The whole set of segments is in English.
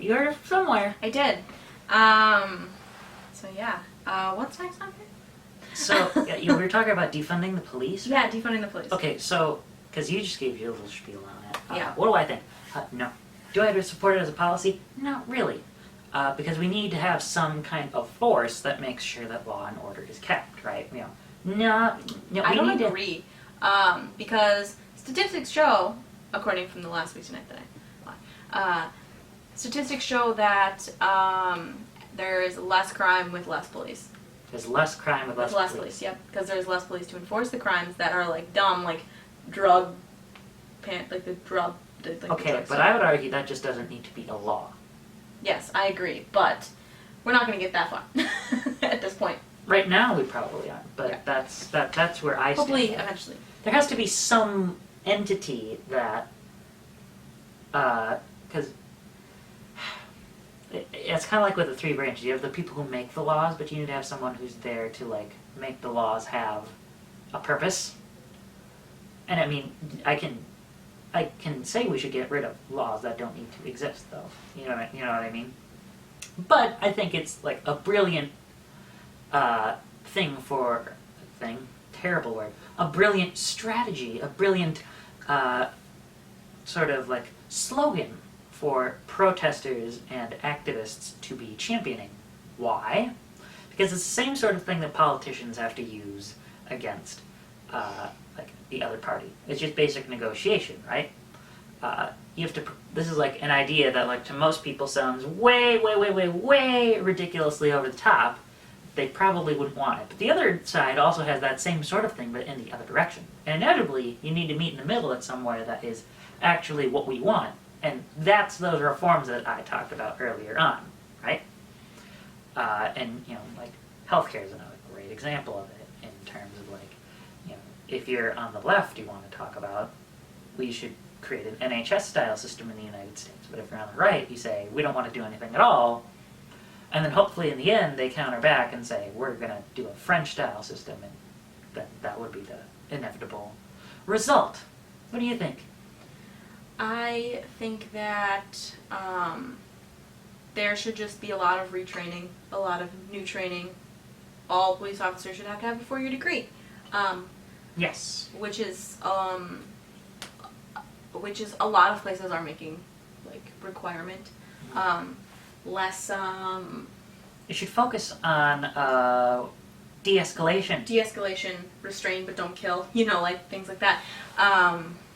You heard it somewhere. I did. So yeah. What's next on here? So, we were talking about defunding the police? Yeah, defunding the police. Okay, so, because you just gave your little spiel on it. Yeah. What do I think? No. Do I support it as a policy? Not really. Because we need to have some kind of force that makes sure that law and order is kept, right? No, I don't agree. Because statistics show, according from the last week tonight that statistics show that there is less crime with less police. There's less crime with less police. Yep, because there's less police to enforce the crimes that are like dumb, like drug, like the drug. Okay, but I would argue that just doesn't need to be a law. Yes, I agree, but we're not going to get that far at this point. Right now, we probably aren't, but Yeah. that's where I stand. Hopefully, eventually. There has to be some entity that, because it's kind of like with the three branches. You have the people who make the laws, but you need to have someone who's there to like make the laws have a purpose. And I mean, I can say we should get rid of laws that don't need to exist, though. You know what I mean? But I think it's like a brilliant terrible word, a brilliant strategy, a brilliant sort of like slogan for protesters and activists to be championing. Why? Because it's the same sort of thing that politicians have to use against like the other party. It's just basic negotiation, right? You have to. This is like an idea that, like, to most people sounds way ridiculously over the top. They probably wouldn't want it. But the other side also has that same sort of thing, but in the other direction. And inevitably, you need to meet in the middle at somewhere that is actually what we want. And that's those reforms that I talked about earlier on, right? And, like, healthcare is another great example of it in terms of, like, if you're on the left, you want to talk about, we should create an NHS-style system in the United States. But if you're on the right, you say, we don't want to do anything at all. And then hopefully in the end, they counter back and say, we're going to do a French-style system, and then that would be the inevitable result. What do you think? I think that there should just be a lot of retraining, a lot of new training. All police officers should have to have a 4-year degree. Yes. Which is a lot of places are making, like, requirement. Less, It should focus on de-escalation. De-escalation, restrain but don't kill, like, things like that.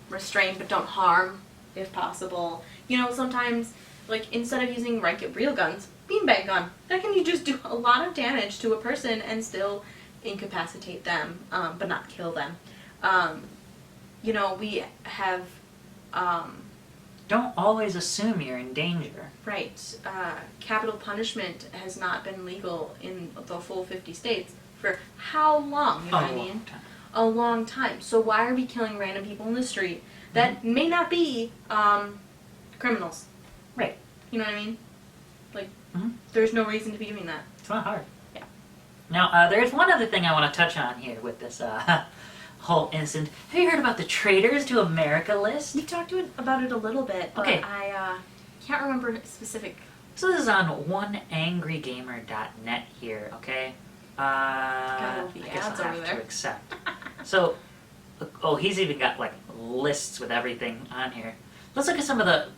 Restrain but don't harm, if possible. Sometimes, like, instead of using real guns, beanbag gun. That can just do a lot of damage to a person and still incapacitate them, but not kill them. We have... Don't always assume you're in danger. Right. Capital punishment has not been legal in the full 50 states for how long? You know what I mean? A long time. So why are we killing random people in the street that may not be criminals? Right. You know what I mean? Like, there's no reason to be doing that. It's not hard. Yeah. Now, there's one other thing I want to touch on here with this whole incident. Have you heard about the Traitors to America list? We talked about it a little bit, but okay. I can't remember specific. So this is on oneangrygamer.net here, okay? I guess I'll have to accept. So, he's even got, like, lists with everything on here. Let's look at some of the...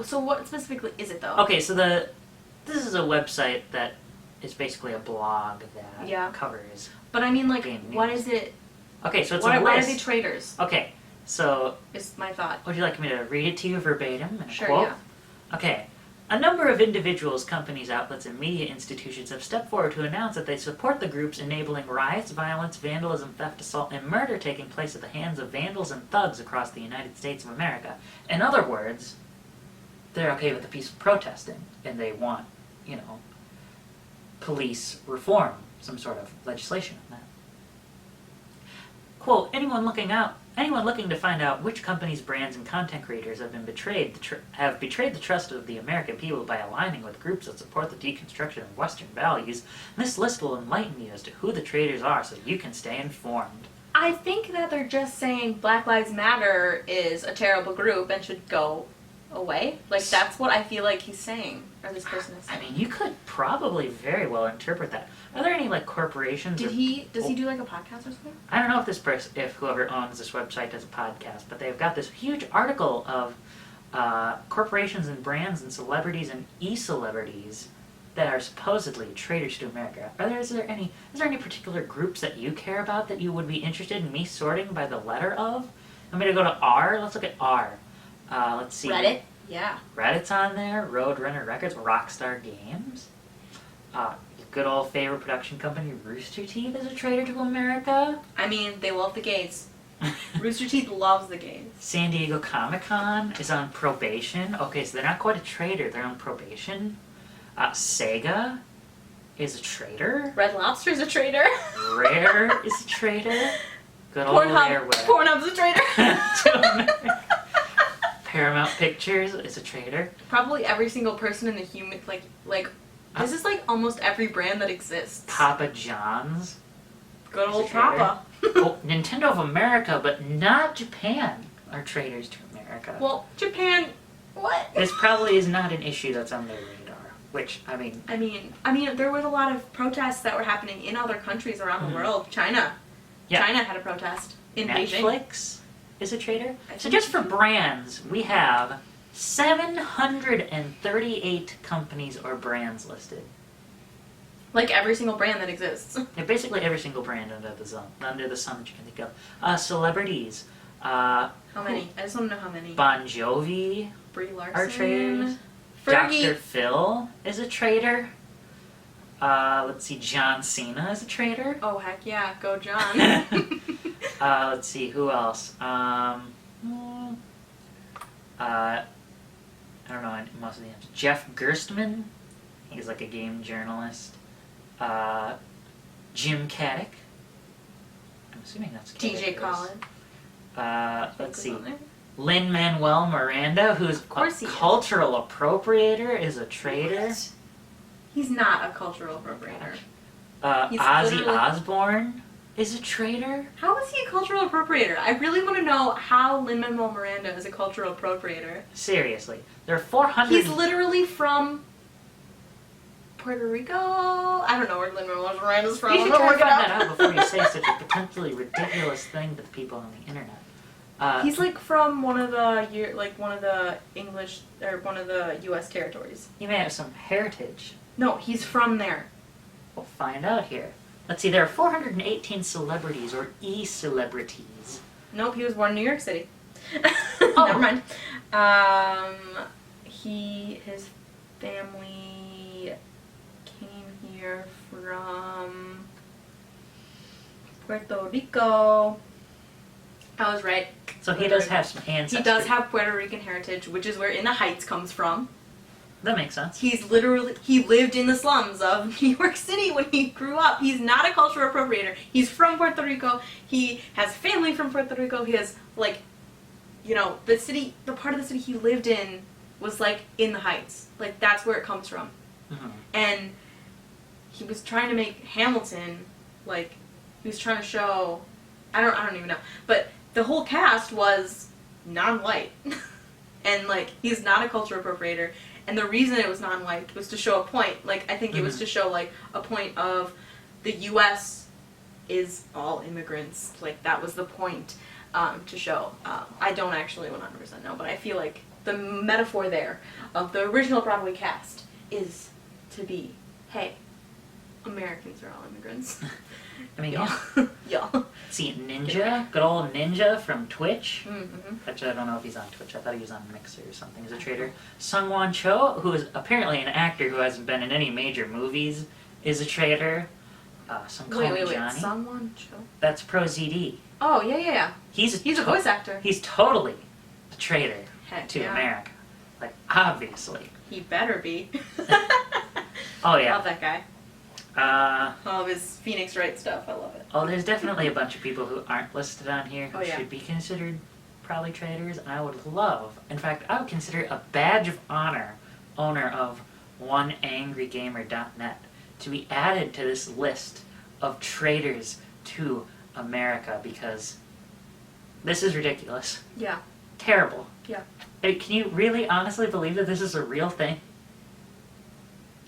so what specifically is it, though? Okay, so this is a website that is basically a blog that covers... But I mean, like, what is it... Okay, so it's a list. Why are they traitors? Okay, so... Is my thought. Would you like me to read it to you verbatim in a sure, quote? Yeah. Okay. A number of individuals, companies, outlets, and media institutions have stepped forward to announce that they support the groups enabling riots, violence, vandalism, theft, assault, and murder taking place at the hands of vandals and thugs across the United States of America. In other words, they're okay with the peaceful protesting, and they want, police reform, some sort of legislation on that. Quote, anyone looking to find out which companies, brands, and content creators have been betrayed the trust of the American people by aligning with groups that support the deconstruction of Western values, this list will enlighten you as to who the traitors are so you can stay informed. I think that they're just saying Black Lives Matter is a terrible group and should go away. Like, that's what I feel like he's saying, or this person is I saying. mean, you could probably very well interpret that. Are there any like corporations? Does he do like a podcast or something? I don't know if this person, if whoever owns this website does a podcast, but they've got this huge article of corporations and brands and celebrities and e-celebrities that are supposedly traitors to America. Is there any particular groups that you care about that you would be interested in me sorting by the letter of? I'm gonna go to R. Let's look at R. Let's see. Reddit? Yeah. Reddit's on there. Roadrunner Records, Rockstar Games. Good old favorite production company, Rooster Teeth, is a traitor to America. I mean, they love the gays. Rooster Teeth loves the gays. San Diego Comic-Con is on probation. Okay, so they're not quite a traitor. They're on probation. Sega is a traitor. Red Lobster's a traitor. Rare is a traitor. Good old Rareware. Pornhub's a traitor. Paramount Pictures is a traitor. Probably every single person in the human, this is like almost every brand that exists. Papa John's. Good old Papa. Oh, Nintendo of America, but not Japan, are traitors to America. Well, Japan, what? This probably is not an issue that's on their radar, which, I mean, there was a lot of protests that were happening in other countries around the world. China. Yeah. China had a protest in Beijing. Netflix is a traitor. So just for brands, we have 738 companies or brands listed. Like every single brand that exists. Yeah, basically every single brand under the sun that you can think of. Celebrities. How many? I just want to know how many. Bon Jovi Brie Larson. are traitors. Fergie. Dr. Phil is a traitor. Let's see, John Cena is a traitor. Oh, heck yeah. Go John. Let's see, who else? I don't know most of the names. Jeff Gerstmann, he's like a game journalist. Jim Caddick. I'm assuming that's DJ Khaled. Let's see. Lin-Manuel Miranda, who's a cultural appropriator, is a traitor. What? He's not a cultural appropriator. Ozzy Osbourne is a traitor. How is he a cultural appropriator? I really want to know how Lin-Manuel Miranda is a cultural appropriator. Seriously. There are 400... He's literally from Puerto Rico? I don't know where Lin-Manuel Miranda's from. You should try to find that out before you say such a potentially ridiculous thing to the people on the internet. He's like from one of the English or one of the U.S. territories. He may have some heritage. No, he's from there. We'll find out here. Let's see, there are 418 celebrities or e-celebrities. Nope, he was born in New York City. Oh. Never mind. His family came here from Puerto Rico. I was right. So he does have some ancestry. He does have Puerto Rican heritage, which is where In the Heights comes from. That makes sense. He lived in the slums of New York City when he grew up. He's not a cultural appropriator. He's from Puerto Rico. He has family from Puerto Rico. He has, the part of the city he lived in was, in the Heights. That's where it comes from. Mm-hmm. And he was trying to make Hamilton, he was trying to show, I don't even know, but the whole cast was non-white. And, he's not a cultural appropriator. And the reason it was non-white was to show a point. I think it was to show, a point of the U.S. is all immigrants. That was the point to show. I don't actually 100% know, but I feel like the metaphor there of the original Broadway cast is to be, hey, Americans are all immigrants. I mean, y'all. Y'all. See, Ninja, good old Ninja from Twitch. Mm-hmm. Actually, I don't know if he's on Twitch. I thought he was on Mixer or something. He's a traitor. Sungwon Cho, who is apparently an actor who hasn't been in any major movies, is a traitor. Wait. Johnny. Sungwon Cho? That's Pro ZD. Oh, yeah. He's a voice actor. He's totally a traitor to yeah. America. Obviously. He better be. Oh, yeah. Love that guy. All of his Phoenix Wright stuff. I love it. Oh, there's definitely a bunch of people who aren't listed on here who yeah. should be considered probably traitors. And I would love, in fact, I would consider a badge of honor owner of OneAngryGamer.net to be added to this list of traitors to America, because this is ridiculous. Yeah. Terrible. Yeah. Can you really honestly believe that this is a real thing?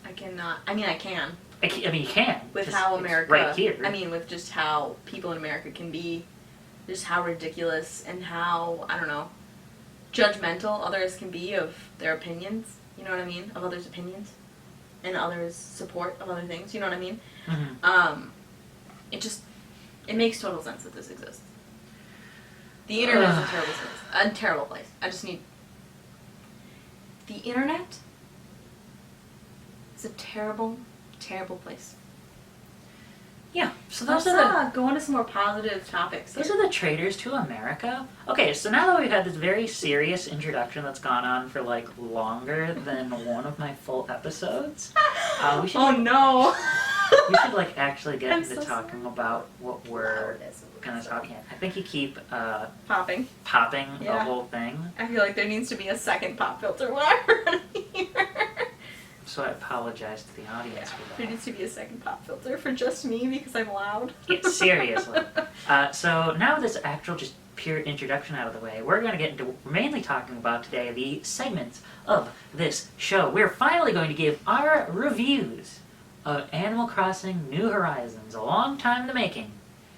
I cannot. I mean, I can. I mean, you can. With just- how it's America. right here. I mean, with just how people in America can be, just how ridiculous and how, I don't know, judgmental others can be of their opinions. You know what I mean? Of others' opinions. And others' support of other things. You know what I mean? Mhm. It makes total sense that this exists. The internet is a terrible place. I just need. The internet is a terrible, terrible place. Yeah. So Let's those are the go into some more positive topics. Those are the traitors to America. Okay, so now that we've had this very serious introduction that's gone on for like longer than one of my full episodes, we should. Oh no! We should like actually get I'm into so talking sorry. about what we're gonna talk. Yeah, I think you keep Popping. popping the Yeah. whole thing, I feel like there needs to be a second pop filter when I'm running here. so I apologize to the audience for There that. needs to be a second pop filter for just me because I'm loud. Yeah, seriously. So now this actual just pure introduction out of the way, we're going to get into what we're mainly talking about today, the segments of this show. We're finally going to give our reviews of Animal Crossing New Horizons, a long time in the making.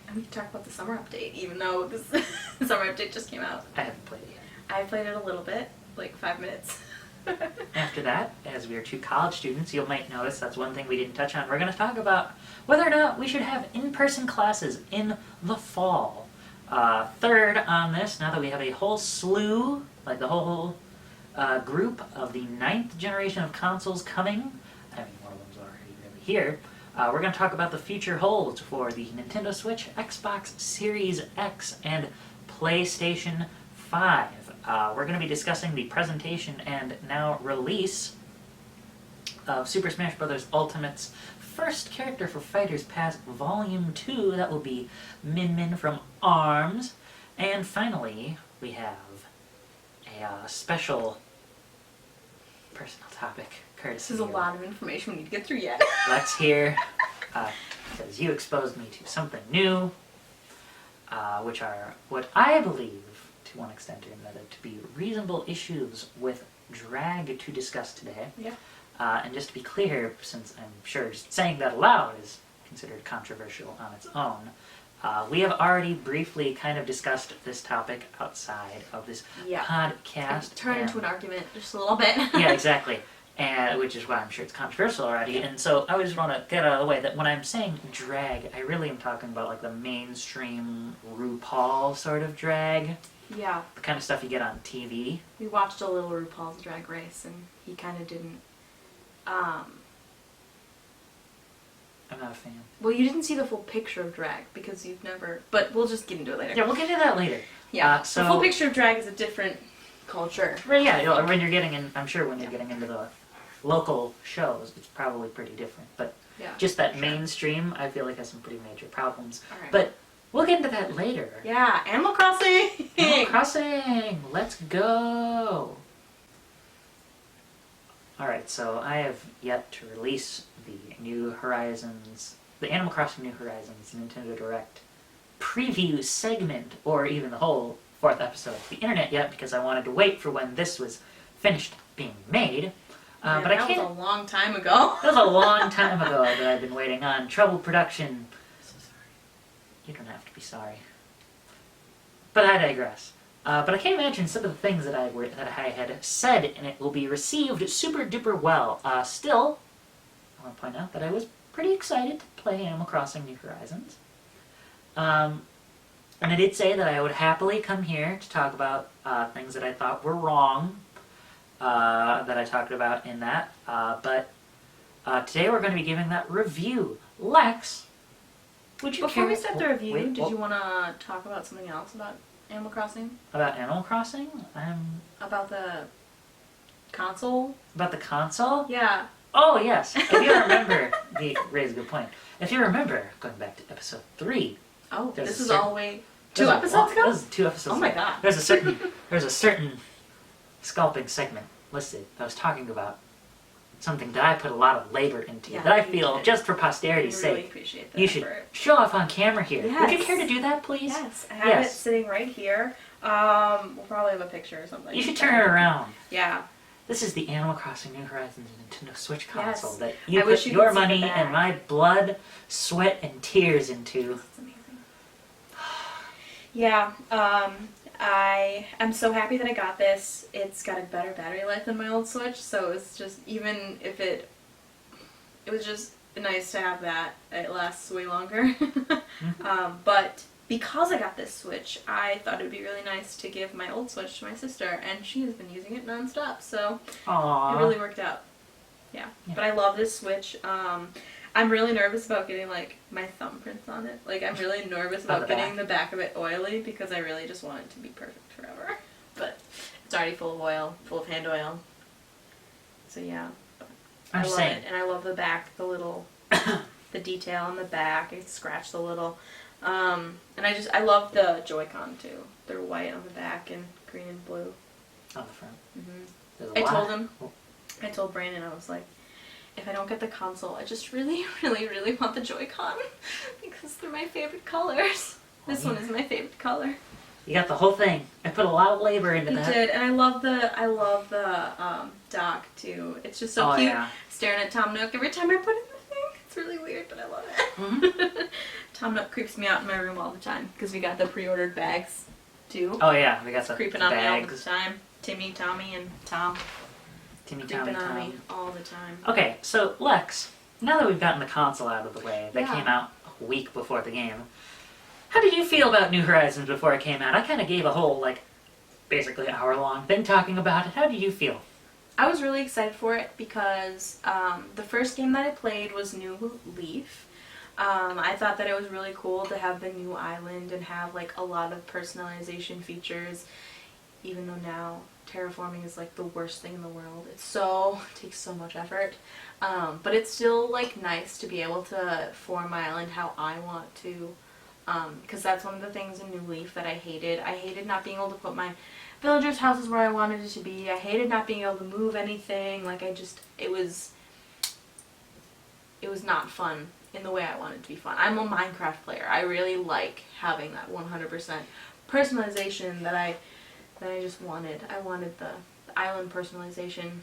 And we can talk about the summer update, even though this summer update just came out. I haven't played it yet. I played it a little bit, like 5 minutes. After that, as we are two college students, you might notice that's one thing we didn't touch on. We're going to talk about whether or not we should have in-person classes in the fall. Third on this, now that we have a whole slew, like the whole group of the 9th generation of consoles coming, I mean, one of them's already really here, we're going to talk about the future holds for the Nintendo Switch, Xbox Series X, and PlayStation 5. We're going to be discussing the presentation and now release of Super Smash Bros. Ultimate's first character for Fighters Pass Volume 2. That will be Min Min from ARMS. And finally, we have a special personal topic courtesy This is a of lot of information we need to get through yet. Lex here, because you exposed me to something new, which are what I believe, to one extent or another, to be reasonable issues with drag to discuss today. Yeah. And just to be clear, since I'm sure saying that aloud is considered controversial on its own, we have already briefly kind of discussed this topic outside of this Yeah. podcast. Turn into and- an argument just a little bit. yeah, exactly. And which is why I'm sure it's controversial already. And so I just want to get out of the way that when I'm saying drag, I really am talking about like the mainstream RuPaul sort of drag, Yeah. the kind of stuff you get on TV. We watched a little RuPaul's Drag Race, and he kind of didn't. I'm not a fan. Well, you didn't see the full picture of drag because you've never. But we'll just get into it later. Yeah, we'll get into that later. Yeah. so the full picture of drag is a different culture. Right, yeah, you know, when you're getting in, I'm sure when you're getting into the local shows, it's probably pretty different. But Yeah. just that mainstream, I feel like has some pretty major problems. All right. But we'll get into that later. Yeah, Animal Crossing. Animal Crossing, let's go. Alright, so I have yet to release the New Horizons, the Animal Crossing New Horizons Nintendo Direct preview segment, or even the whole 4th episode of the internet yet, because I wanted to wait for when this was finished being made. Yeah, But I that can't. was a long time ago. That was a long time ago that I've been waiting on. Trouble production. So sorry. You don't have to be sorry. But I digress. But I can't imagine some of the things that I had said in it will be received super duper well. Still, I want to point out that I was pretty excited to play Animal Crossing New Horizons. And I did say that I would happily come here to talk about things that I thought were wrong, that I talked about in that. But today we're going to be giving that review. Lex, would you Before care... we start the review, Wait, did you want to talk about something else about Animal Crossing? About Animal Crossing? About the console? About the console? Yeah. Oh, yes. If you remember, you raise a good point. If you remember, going back to episode 3... Oh, There's this a is certain- all the way 2 episodes ago? This is 2 episodes Oh my ago. god. There's a certain scalping segment listed that was talking about something that I put a lot of labor into, Yeah, that I you feel, did. just for I posterity's really sake, appreciate that you should effort. show off on camera here. Would you Yes. care to do that, please? Yes, I have Yes. it sitting right here. We'll probably have a picture or something. You should turn it around. Yeah. This is the Animal Crossing New Horizons Nintendo Switch console Yes. that you I put wish you your could see the money back. and my blood, sweat, and tears into. It's amazing. Yeah. I am so happy that I got this. It's got a better battery life than my old Switch, so it's just, even if it was just nice to have that. It lasts way longer. But because I got this Switch, I thought it would be really nice to give my old Switch to my sister, and she has been using it nonstop, so Aww. it really worked out. Yeah. But I love this Switch. I'm really nervous about getting, like, my thumbprints on it. Like, I'm really nervous about getting the back of it oily, because I really just want it to be perfect forever. But it's already full of oil, full of hand oil. So yeah. I love it. And I love the back, the little, the detail on the back. I scratched a little. And I love the Joy-Con too. They're white on the back and green and blue. On the front. Mm-hmm. I told Brandon, I was like, if I don't get the console, I just really, really, really want the Joy-Con because they're my favorite colors. This one is my favorite color. You got the whole thing. I put a lot of labor into that. You did, and I love the dock too. It's just so cute. Yeah. Staring at Tom Nook every time I put in the thing. It's really weird, but I love it. Mm-hmm. Tom Nook creeps me out in my room all the time because we got the pre-ordered bags too. Oh yeah, we got the creeping bags. on me all the time. Timmy, Tommy, and Tom. Timmy, Tommy, Tommy, on Tom. me all the time. Okay, so Lex, now that we've gotten the console out of the way, that Yeah. came out a week before the game, how did you feel about New Horizons before it came out? I kind of gave a whole, like, basically hour-long thing talking about it. How did you feel? I was really excited for it because the first game that I played was New Leaf. I thought that it was really cool to have the new island and have like a lot of personalization features, even though now terraforming is like the worst thing in the world. It takes so much effort. But it's still like nice to be able to form my island how I want to, because that's one of the things in New Leaf that I hated. I hated not being able to put my villagers' houses where I wanted it to be. I hated not being able to move anything. Like it was not fun in the way I wanted it to be fun. I'm a Minecraft player. I really like having that 100% personalization that I just wanted. I wanted the island personalization.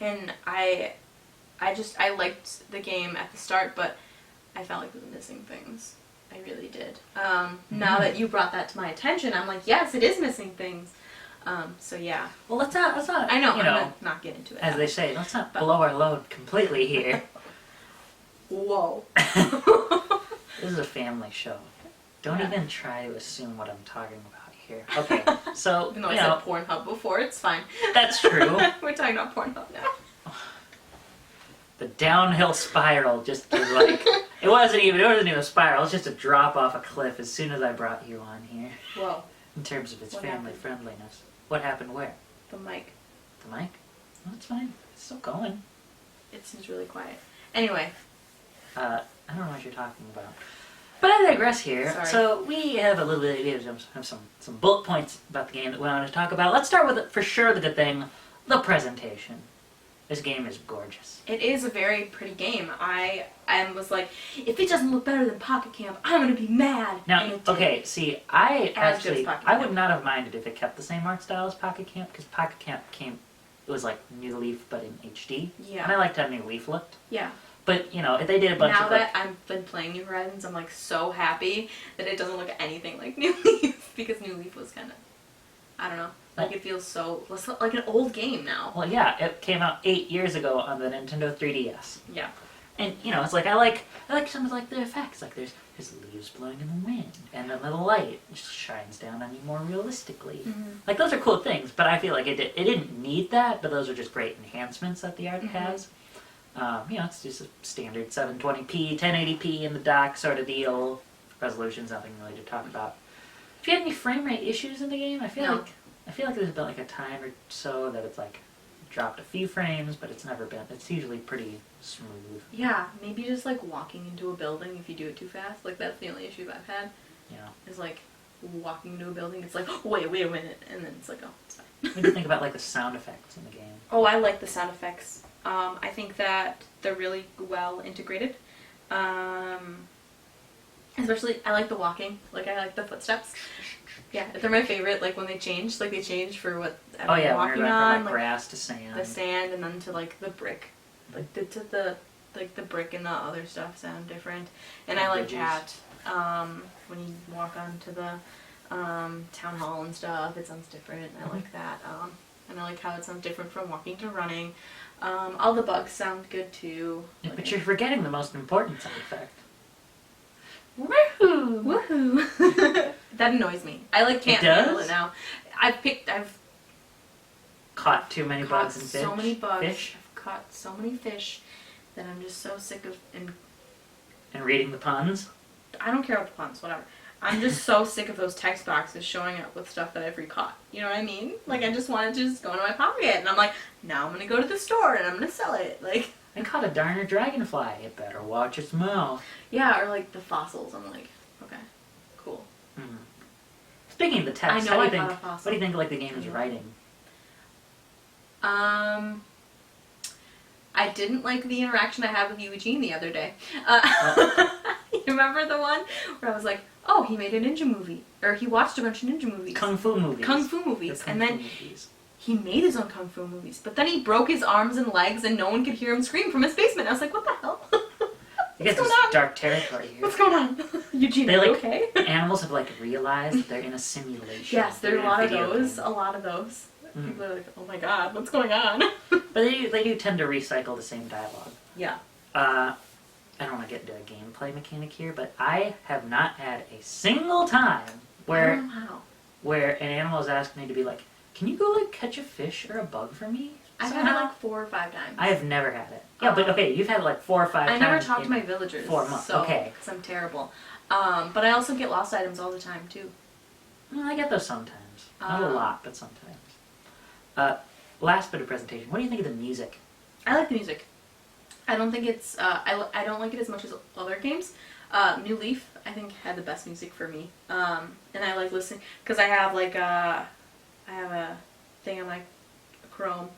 And I liked the game at the start, but I felt like it was missing things. I really did. Now that you brought that to my attention, I'm like, yes, it is missing things. So yeah. Well, let's not. I know. You I'm know, gonna not get into it. as they say, let's not blow our load completely here. Whoa. This is a family show. Don't Yeah. even try to assume what I'm talking about here. Okay, so Even though I said Pornhub before, it's fine. that's true. We're talking about Pornhub now. The downhill spiral just was like it wasn't even a spiral. It's just a drop off a cliff as soon as I brought you on here. Whoa. In terms of its What family happened? friendliness. What happened where? The mic. The mic? No, it's fine. It's still going. It seems really quiet. Anyway. I don't know what you're talking about. But I digress here. Sorry. So we have a little bit of some bullet points about the game that we want to talk about. Let's start with, for sure, the good thing, the presentation. This game is gorgeous. It is a very pretty game. I was like, if it doesn't look better than Pocket Camp, I'm gonna be mad. Now, And it did. okay, see, I As good as actually, Pocket I Camp. would not have minded if it kept the same art style as Pocket Camp, because Pocket Camp it was like New Leaf, but in HD. Yeah. And I liked how New Leaf looked. Yeah. But, you know, if they did a bunch Now of, that I've been playing New Horizons, I'm like so happy that it doesn't look anything like New Leaf, because New Leaf was kind of, I don't know, like it feels so, like an old game now. well, yeah, it came out 8 years ago on the Nintendo 3DS. Yeah. And, you know, it's like, I like some of, like, the effects. Like, there's leaves blowing in the wind, and then the light just shines down on you more realistically. Mm-hmm. Like, those are cool things, but I feel like it didn't need that, but those are just great enhancements that the art has. You know, it's just a standard 720p, 1080p in the dock sort of deal. Resolution's nothing really to talk about. Have you had any frame rate issues in the game? I feel No. like there's been like a time or so that it's like dropped a few frames, but it's usually pretty smooth. Yeah, maybe just like walking into a building if you do it too fast. Like that's the only issue I've had. Yeah. Is like walking into a building, it's like, oh, wait a minute, and then it's like, oh, it's fine. What do you think about like the sound effects in the game? Oh, I like the sound effects. I think that they're really well integrated. Especially Especially, I like the walking. Like, I like the footsteps. Yeah, they're my favorite. Like, when they change. Like, they change for what Oh I'm yeah, when walking you're going on. from like Like, grass to sand. the sand and then to, like, the brick. Like, the brick and the other stuff sound different. And I like Bridges. that. When you walk onto the town hall and stuff, it sounds different. I like that. And I like how it sounds different from walking to running. All the bugs sound good too. Yeah, Like, but you're forgetting the most important sound effect. Woohoo! woohoo! That annoys me. I like can't handle does? it now. I've Caught too many caught bugs and fish. so many bugs. Fish. I've caught so many fish that I'm just so sick of. And And reading the puns. I don't care about the puns, whatever. I'm just so sick of those text boxes showing up with stuff that I've recaught. You know what I mean? Like, I just wanted to just go into my pocket, and I'm like, now I'm gonna go to the store and I'm gonna sell it. Like, I caught a darner dragonfly. It better watch its mouth. yeah, or like the fossils. I'm like, okay, cool. Hmm. Speaking of the text, I know how I do you caught think? a fossil. What do you think like the game is writing? I didn't like the interaction I had with Eugene the other day. You remember the one where I was like, oh, he made a ninja movie. Or he watched a bunch of ninja movies. Kung fu movies. Kung fu The movies. kung And fu then movies. he made his own kung fu movies. But then he broke his arms and legs and no one could hear him scream from his basement. I was like, what the hell? I guess going it's on? dark territory here. What's going on? Eugene, They are you like okay? animals have like realized that they're in a simulation. Yes, there are They're a lot in of video those. game. A lot of those. Mm. People are like, oh my god, what's going on? But they do tend to recycle the same dialogue. Yeah. I don't want to get into a gameplay mechanic here, but I have not had a single time I don't know where how. where an animal is asking me to be like, can you go like catch a fish or a bug for me? I've had somehow?" it like 4 or 5 times. I have never had it. Yeah, but okay, you've had it like 4 or 5 I times. never talk to in my villagers. 4 months. So, Okay. because I'm terrible. But I also get lost items all the time too. Well, I get those sometimes. Not a Um, lot, but sometimes. Last bit of presentation. What do you think of the music? I like the music. I don't think it's. I don't like it as much as other games. New Leaf, I think, had the best music for me. And I like listening because I have like I have a thing on my Chrome.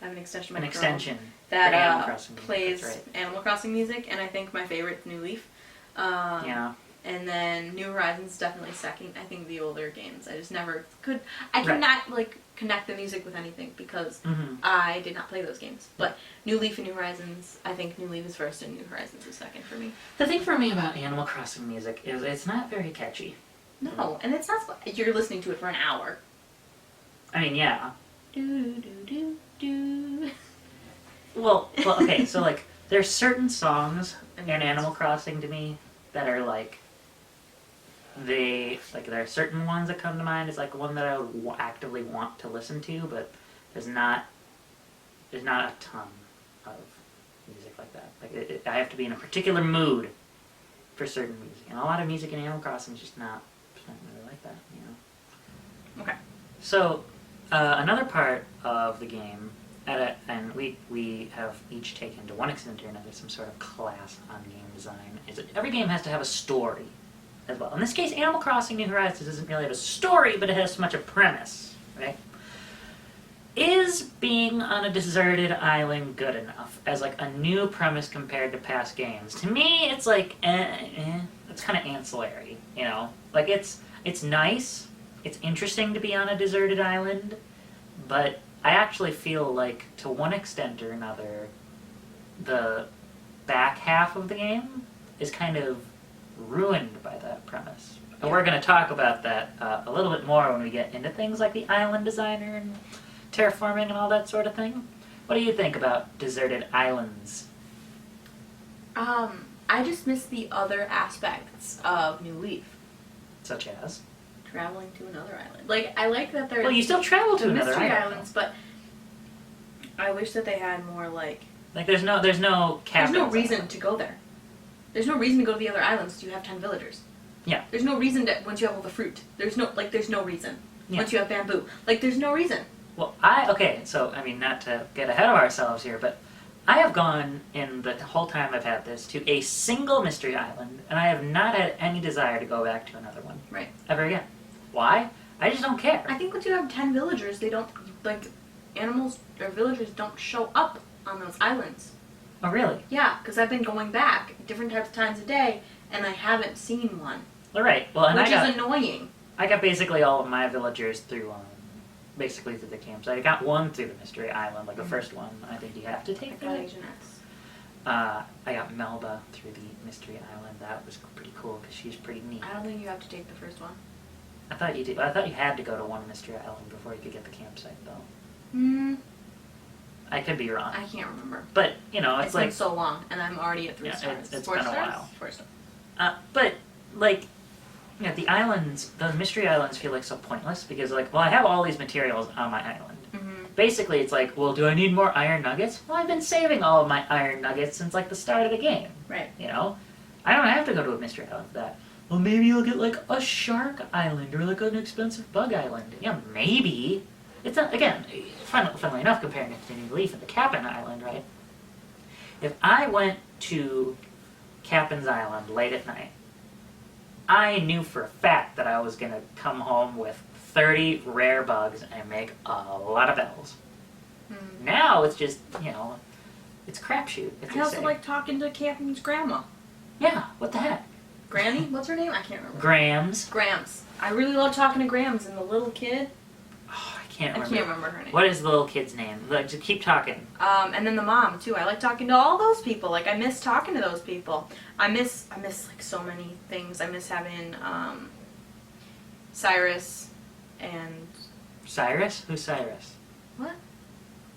I have an extension on An my Chrome extension that for Animal Crossing music, plays that's right. Animal Crossing music, and I think my favorite New Leaf. Yeah. And then New Horizons definitely second. I think the older games, I just never could. I Right. cannot like connect the music with anything because Mm-hmm. I did not play those games. But New Leaf and New Horizons, I think New Leaf is first and New Horizons is second for me. The thing for me about Animal Crossing music is it's not very catchy. No, and it's not. You're listening to it for an hour. I mean, yeah. Do do do do. Well, okay, so like, there's certain songs in Animal Crossing to me that are like, there are certain ones that come to mind. It's like one that I would actively want to listen to, but there's not a ton of music like that. Like, I have to be in a particular mood for certain music, and a lot of music in Animal Crossing is just not really like that, you know. Okay. So, another part of the game, and we have each taken to one extent or another some sort of class on game design, is that every game has to have a story as well. In this case, Animal Crossing New Horizons doesn't really have a story, but it has so much a premise, right? Is being on a deserted island good enough as like a new premise compared to past games? To me, it's like, it's kind of ancillary, you know? Like, it's nice, it's interesting to be on a deserted island, but I actually feel like, to one extent or another, the back half of the game is kind of ruined by that premise. And Yeah. we're going to talk about that a little bit more when we get into things like the island designer and terraforming and all that sort of thing. What do you think about deserted islands? I just miss the other aspects of New Leaf. Such as? Traveling to another island. Like, I like that there's Well, you still travel to another mystery island. islands, but I wish that they had more like. Like, there's no There's capital. no reason to go there. There's no reason to go to the other islands. You have 10 villagers. Yeah. There's no reason to once you have all the fruit. There's no reason. Yeah. Once you have bamboo, like there's no reason. Well, okay, so, I mean, not to get ahead of ourselves here, but I have gone, in the whole time I've had this, to a single mystery island, and I have not had any desire to go back to another one. Right. Ever again. Why? I just don't care. I think once you have 10 villagers, they don't like animals or villagers don't show up on those islands. Oh, really? Yeah, because I've been going back different types of times a day, and I haven't seen one, All right. Well, and which is annoying. I got basically all of my villagers through, basically through the campsite. I got one through the Mystery Island, like the first one. I think you have to I take got that. Asian X. I got Melba through the Mystery Island. That was pretty cool because she's pretty neat. I don't think you have to take the first one. I thought you did. I thought you had to go to one Mystery Island before you could get the campsite, though. I could be wrong. I can't remember. But you know, It's like been so long, and I'm already at 3 Yeah, stars. it's 4 been a stars? while. 4 stars. But like, the islands, the Mystery Islands feel like so pointless because like, well, I have all these materials on my island. Basically, it's like, well, do I need more iron nuggets? Well, I've been saving all of my iron nuggets since like the start of the game. Right. You know, I don't have to go to a Mystery Island for that. Well, maybe you'll get like a shark island or like an expensive bug island. Yeah, maybe. It's not, again, funnily enough, comparing it to New Leaf and the Cap'n Island, right? If I went to Cap'n's Island late at night, I knew for a fact that I was going to come home with 30 rare bugs and make a lot of bells. Now it's just, it's crapshoot. I also like talking to Captain's grandma. Yeah, what the heck? Granny? What's her name? I can't remember. Grams. Grams. I really love talking to Grams and the little kid. Oh, I can't I can't remember her name. What is the little kid's name? Like, just keep talking. And then the mom too. I like talking to all those people. Like I miss talking to those people. I miss like so many things. I miss having Cyrus and Cyrus? Who's Cyrus? what?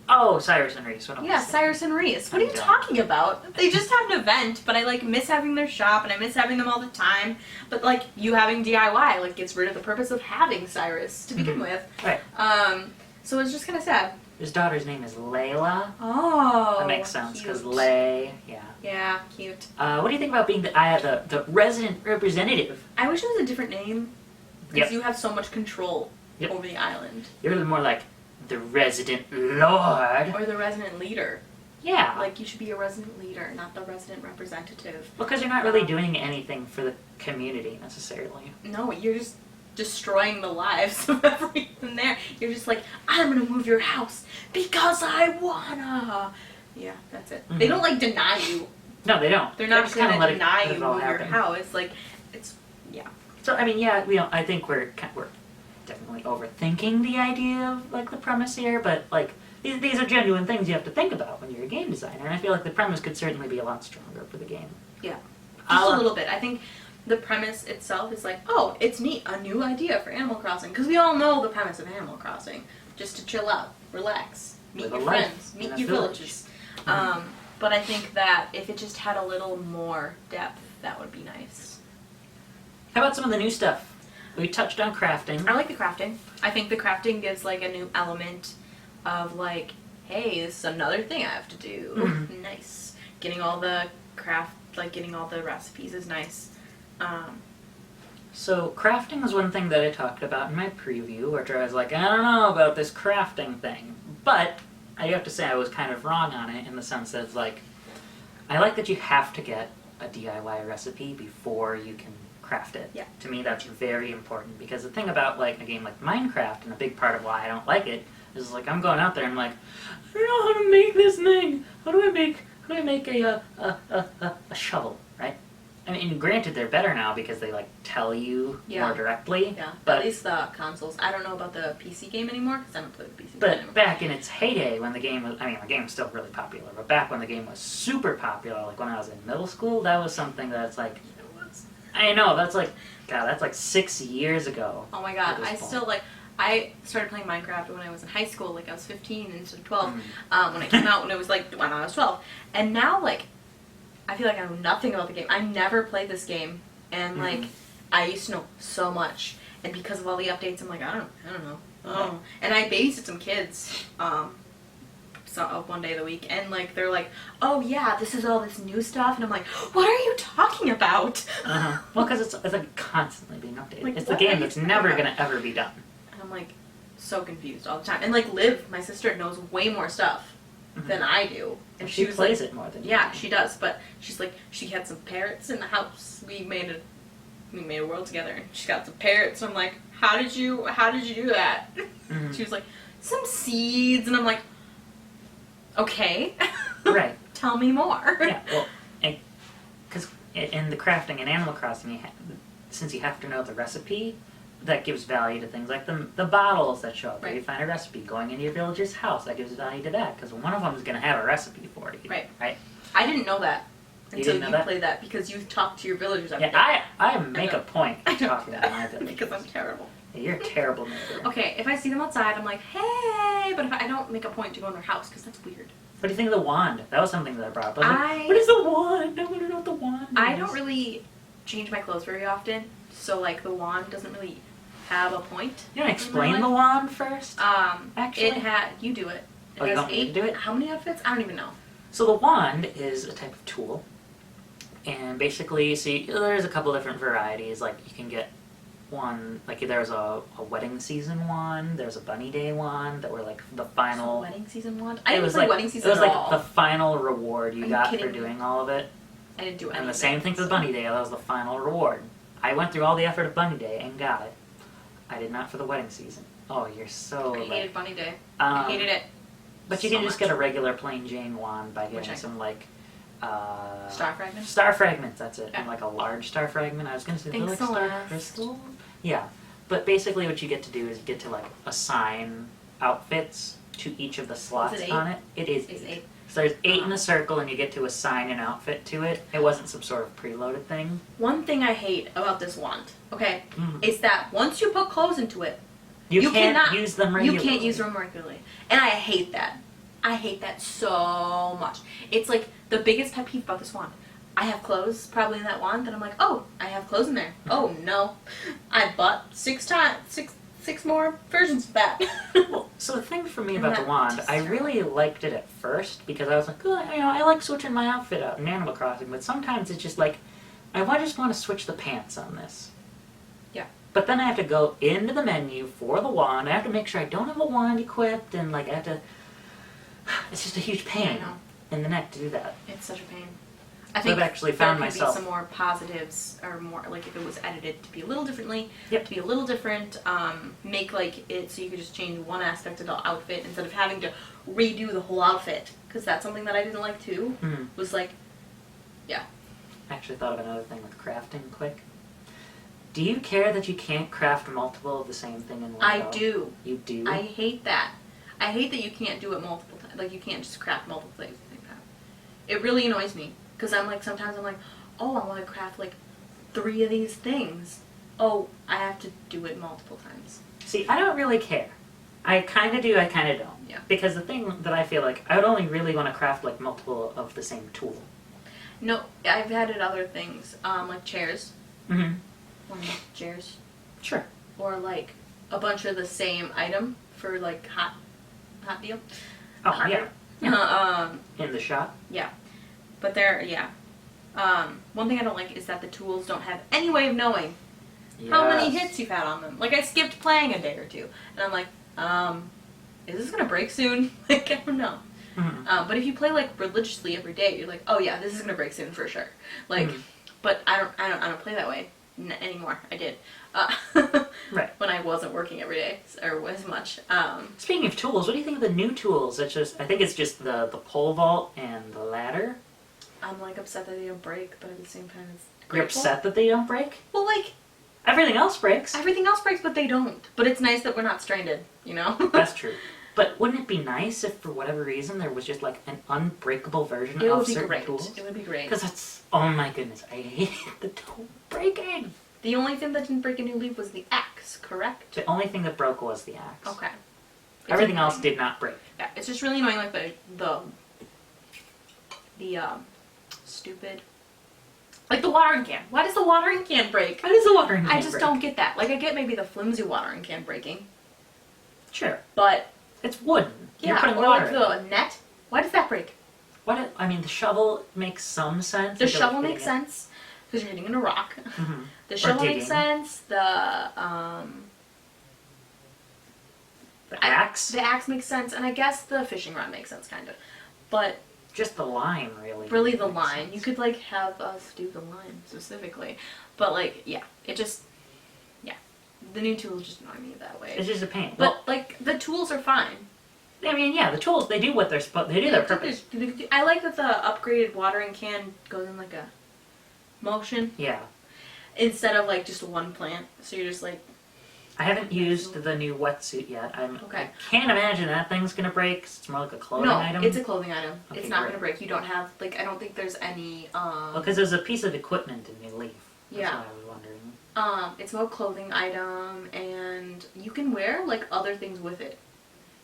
Oh, Cyrus and Reese. What am I Yeah, saying? Cyrus and Reese. What are you I'm done. talking about? They just had an event, but I like miss having their shop and I miss having them all the time. But like you having DIY like gets rid of the purpose of having Cyrus to begin with. Right. So it's just kind of sad. His daughter's name is Layla. Oh, That makes sense because cute. Lay. Yeah. Yeah, cute. What do you think about being the resident representative? I wish it was a different name because Yep. you have so much control Yep. over the island. You're more like the resident lord. Or the resident leader. Yeah. Like you should be a resident leader, not the resident representative. Because you're not really doing anything for the community necessarily. No, you're just destroying the lives of everyone there. You're just like, I'm gonna move your house because I wanna. Yeah, that's it. They don't like deny you. No, they don't. They're not just gonna kinda let deny it you all move your happen. house. Like, it's So I mean, yeah, I think we're definitely overthinking the idea of like the premise here, but like these are genuine things you have to think about when you're a game designer, and I feel like the premise could certainly be a lot stronger for the game. yeah, just a little bit. I think the premise itself is like, oh, it's neat, a new idea for Animal Crossing, because we all know the premise of Animal Crossing, just to chill out, relax, meet Live a your life friends, in meet a your village. villages. But I think that if it just had a little more depth, that would be nice. How about some of the new stuff? We touched on crafting. I like the crafting. I think the crafting gives like a new element of like, hey, this is another thing I have to do. Mhm. Nice. Getting all the getting all the recipes is nice. So crafting is one thing that I talked about in my preview, where I was like, I don't know about this crafting thing. But I have to say I was kind of wrong on it in the sense that it's like, I like that you have to get a DIY recipe before you can craft it. Yeah. To me that's very important because the thing about like a game like Minecraft, and a big part of why I don't like it, is like I'm going out there and I'm like, I don't know how to make this thing. How do I make a shovel, right? I mean, granted, they're better now because they like tell you Yeah. more directly. Yeah. But at least the consoles. I don't know about the PC game anymore because I haven't played the PC game but anymore. back in its heyday, when the game was, the game was still really popular. But back when the game was super popular, like when I was in middle school, that was something that's like, I know that's like, God, that's like 6 years ago. Oh my at god, this I point. still like. I started playing Minecraft when I was in high school, like I was 15 instead of 12. Mm. When it came out, when I was 12, and now like, I feel like I know nothing about the game. I never played this game, and like, I used to know so much, and because of all the updates, I'm like, I don't know. Oh, and I babysit some kids, one day of the week, and like they're like, oh yeah, this is all this new stuff, and I'm like, what are you talking about? Well, because it's like constantly being updated. Like, It's the what are game you that's talking never about? gonna ever be done. And I'm like, so confused all the time. And like Liv, my sister, knows way more stuff than I do. And She was plays like, it more than you yeah, do. she does. But she's like, she had some parrots in the house. We made a world together, and she got some parrots. I'm like, how did you do that? Mhm. She was like, some seeds, and I'm like, okay, Right. tell me more. Yeah. Well, because in the crafting in Animal Crossing, since you have to know the recipe, that gives value to things like the bottles that show up. Where Right. you find a recipe. Going into your villager's house, that gives value to that because one of them is going to have a recipe for you. Right. Right. I didn't know that You until didn't know you that? played that because you talked to your villagers every day. Yeah, I make know. a point I of don't talking do to my that villagers. because I'm terrible. Yeah, you're a terrible neighbor. Okay, if I see them outside, I'm like, hey, but if I don't make a point to go in their house because that's weird. What do you think of the wand? That was something that I brought up. I was I- like, what is the wand? I want to know what the wand is. I don't really change my clothes very often, so like the wand doesn't really have a point. You want to in explain my the life. wand first? Actually, it had you do it. It Oh, you has want me to 8. do it? How many outfits? I don't even know. So the wand is a type of tool, and basically, there's a couple different varieties. Like you can get one, like there's a wedding season wand, there's a bunny day wand that were like the So final. wedding season wand. I It didn't was play like wedding season it was at like all. the final reward Are you you got kidding for me? doing all of it, I didn't do any and the of same it, thing for so- bunny day. That was the final reward. I went through all the effort of bunny day and got it. I did not for the wedding season. Oh, you're so. I like, hated bunny day. I hated it. But you so can just much. get a regular plain Jane wand by Which getting I- some like Star fragments. star fragments. That's it, Yeah. and like a large star fragment. I was gonna say they're like Thanks, star Celeste. crystal. Yeah, but basically what you get to do is you get to like assign outfits to each of the slots it 8? on it. It is It's 8. So there's 8 in a circle, and you get to assign an outfit to it. It wasn't some sort of preloaded thing. One thing I hate about this wand, okay, Mhm. is that once you put clothes into it, You can't cannot use them regularly. You can't use them regularly. And I hate that. I hate that so much. It's like the biggest pet peeve about this wand. I have clothes probably in that wand that I'm like, oh, I have clothes in there. Oh no. I bought 6 more versions of that. Well, so the thing for me And about the that wand, just I terrible. really liked it at first because I was like, oh, I like switching my outfit up in Animal Crossing, but sometimes it's just like, just want to switch the pants on this. Yeah. But then I have to go into the menu for the wand. I have to make sure I don't have a wand equipped, and like I have to. It's just a huge pain I know. in the neck to do that. It's such a pain. I So think I've actually found there could myself. be some more positives, or more like if it was edited to be a little differently, Yep. to be a little different. Make like it so you could just change one aspect of the outfit instead of having to redo the whole outfit. Because that's something that I didn't like too. Mhm. Was like, I actually thought of another thing with crafting quick. Do you care that you can't craft multiple of the same thing in one I go? do. You do? I hate that. I hate that you can't do it multiple times. Like you can't just craft multiple things like that. It really annoys me because I'm like sometimes I'm like, oh, I want to craft like 3 of these things. Oh, I have to do it multiple times. See, I don't really care. I kind of do, I kind of don't. Yeah. Because the thing that I feel like, I would only really want to craft like multiple of the same tool. No, I've added other things, like chairs. Mm-hmm. Or chairs. Sure. Or like a bunch of the same item for like hot deal. Oh, Hot yeah. deal. Yeah. In the shop. But one thing I don't like is that the tools don't have any way of knowing how many Yes. hits you've had on them. Like I skipped playing a day or two, and I'm like, is this gonna break soon? Like I don't know. Mhm. But if you play like religiously every day, you're like, oh yeah, this is gonna break soon for sure. Like, Mhm. but I don't play that way anymore. I did. Right. When I wasn't working every day or as much. Speaking of tools, what do you think of the new tools? I think it's just the pole vault and the ladder. I'm like upset that they don't break, but at the same time, it's You're grateful. upset that they don't break? Well, like Everything else breaks. everything else breaks, but they don't. But it's nice that we're not stranded, you know. That's true. But wouldn't it be nice if, for whatever reason, there was just like an unbreakable version It of would be certain great. tools? It would be great. Because that's, oh my goodness, I hate the tool breaking. The only thing that didn't break a new leaf was the axe, correct? The only thing that broke was the axe. Okay. Everything else annoying. did not break. Yeah, it's just really annoying, like the stupid, like the watering can. Why does the watering can break? How does the watering can I just break? don't get that. Like I get maybe the flimsy watering can breaking, Sure. but It's wooden. You're yeah, putting or water like in it. the net. Why does that break? I mean, the shovel makes some sense. The if you're, like, shovel hitting makes it. sense because you're hitting in a rock. Mhm. The Or shovel digging. makes sense. The axe? The axe makes sense, and I guess the fishing rod makes sense, kind of. But Just the line, really. really, the makes line. sense. You could like have us do the line specifically, but like, yeah, it just, yeah, the new tools just annoy me that way. It's just a pain. But Well, like the tools are fine. I mean, yeah, the tools, they do what they're supposed. They do their purpose. I like that the upgraded watering can goes in like a motion Yeah. instead of like just one plant. So you're just like, I haven't used the new wetsuit yet. okay. I can't imagine that thing's gonna break. 'Cause it's more like a clothing No, item. it's a clothing item. Okay, it's not great. gonna break. You don't have like, I don't think there's any. Well, because there's a piece of equipment in New Leaf. That's Yeah. why I was wondering. It's more clothing item, and you can wear like other things with it.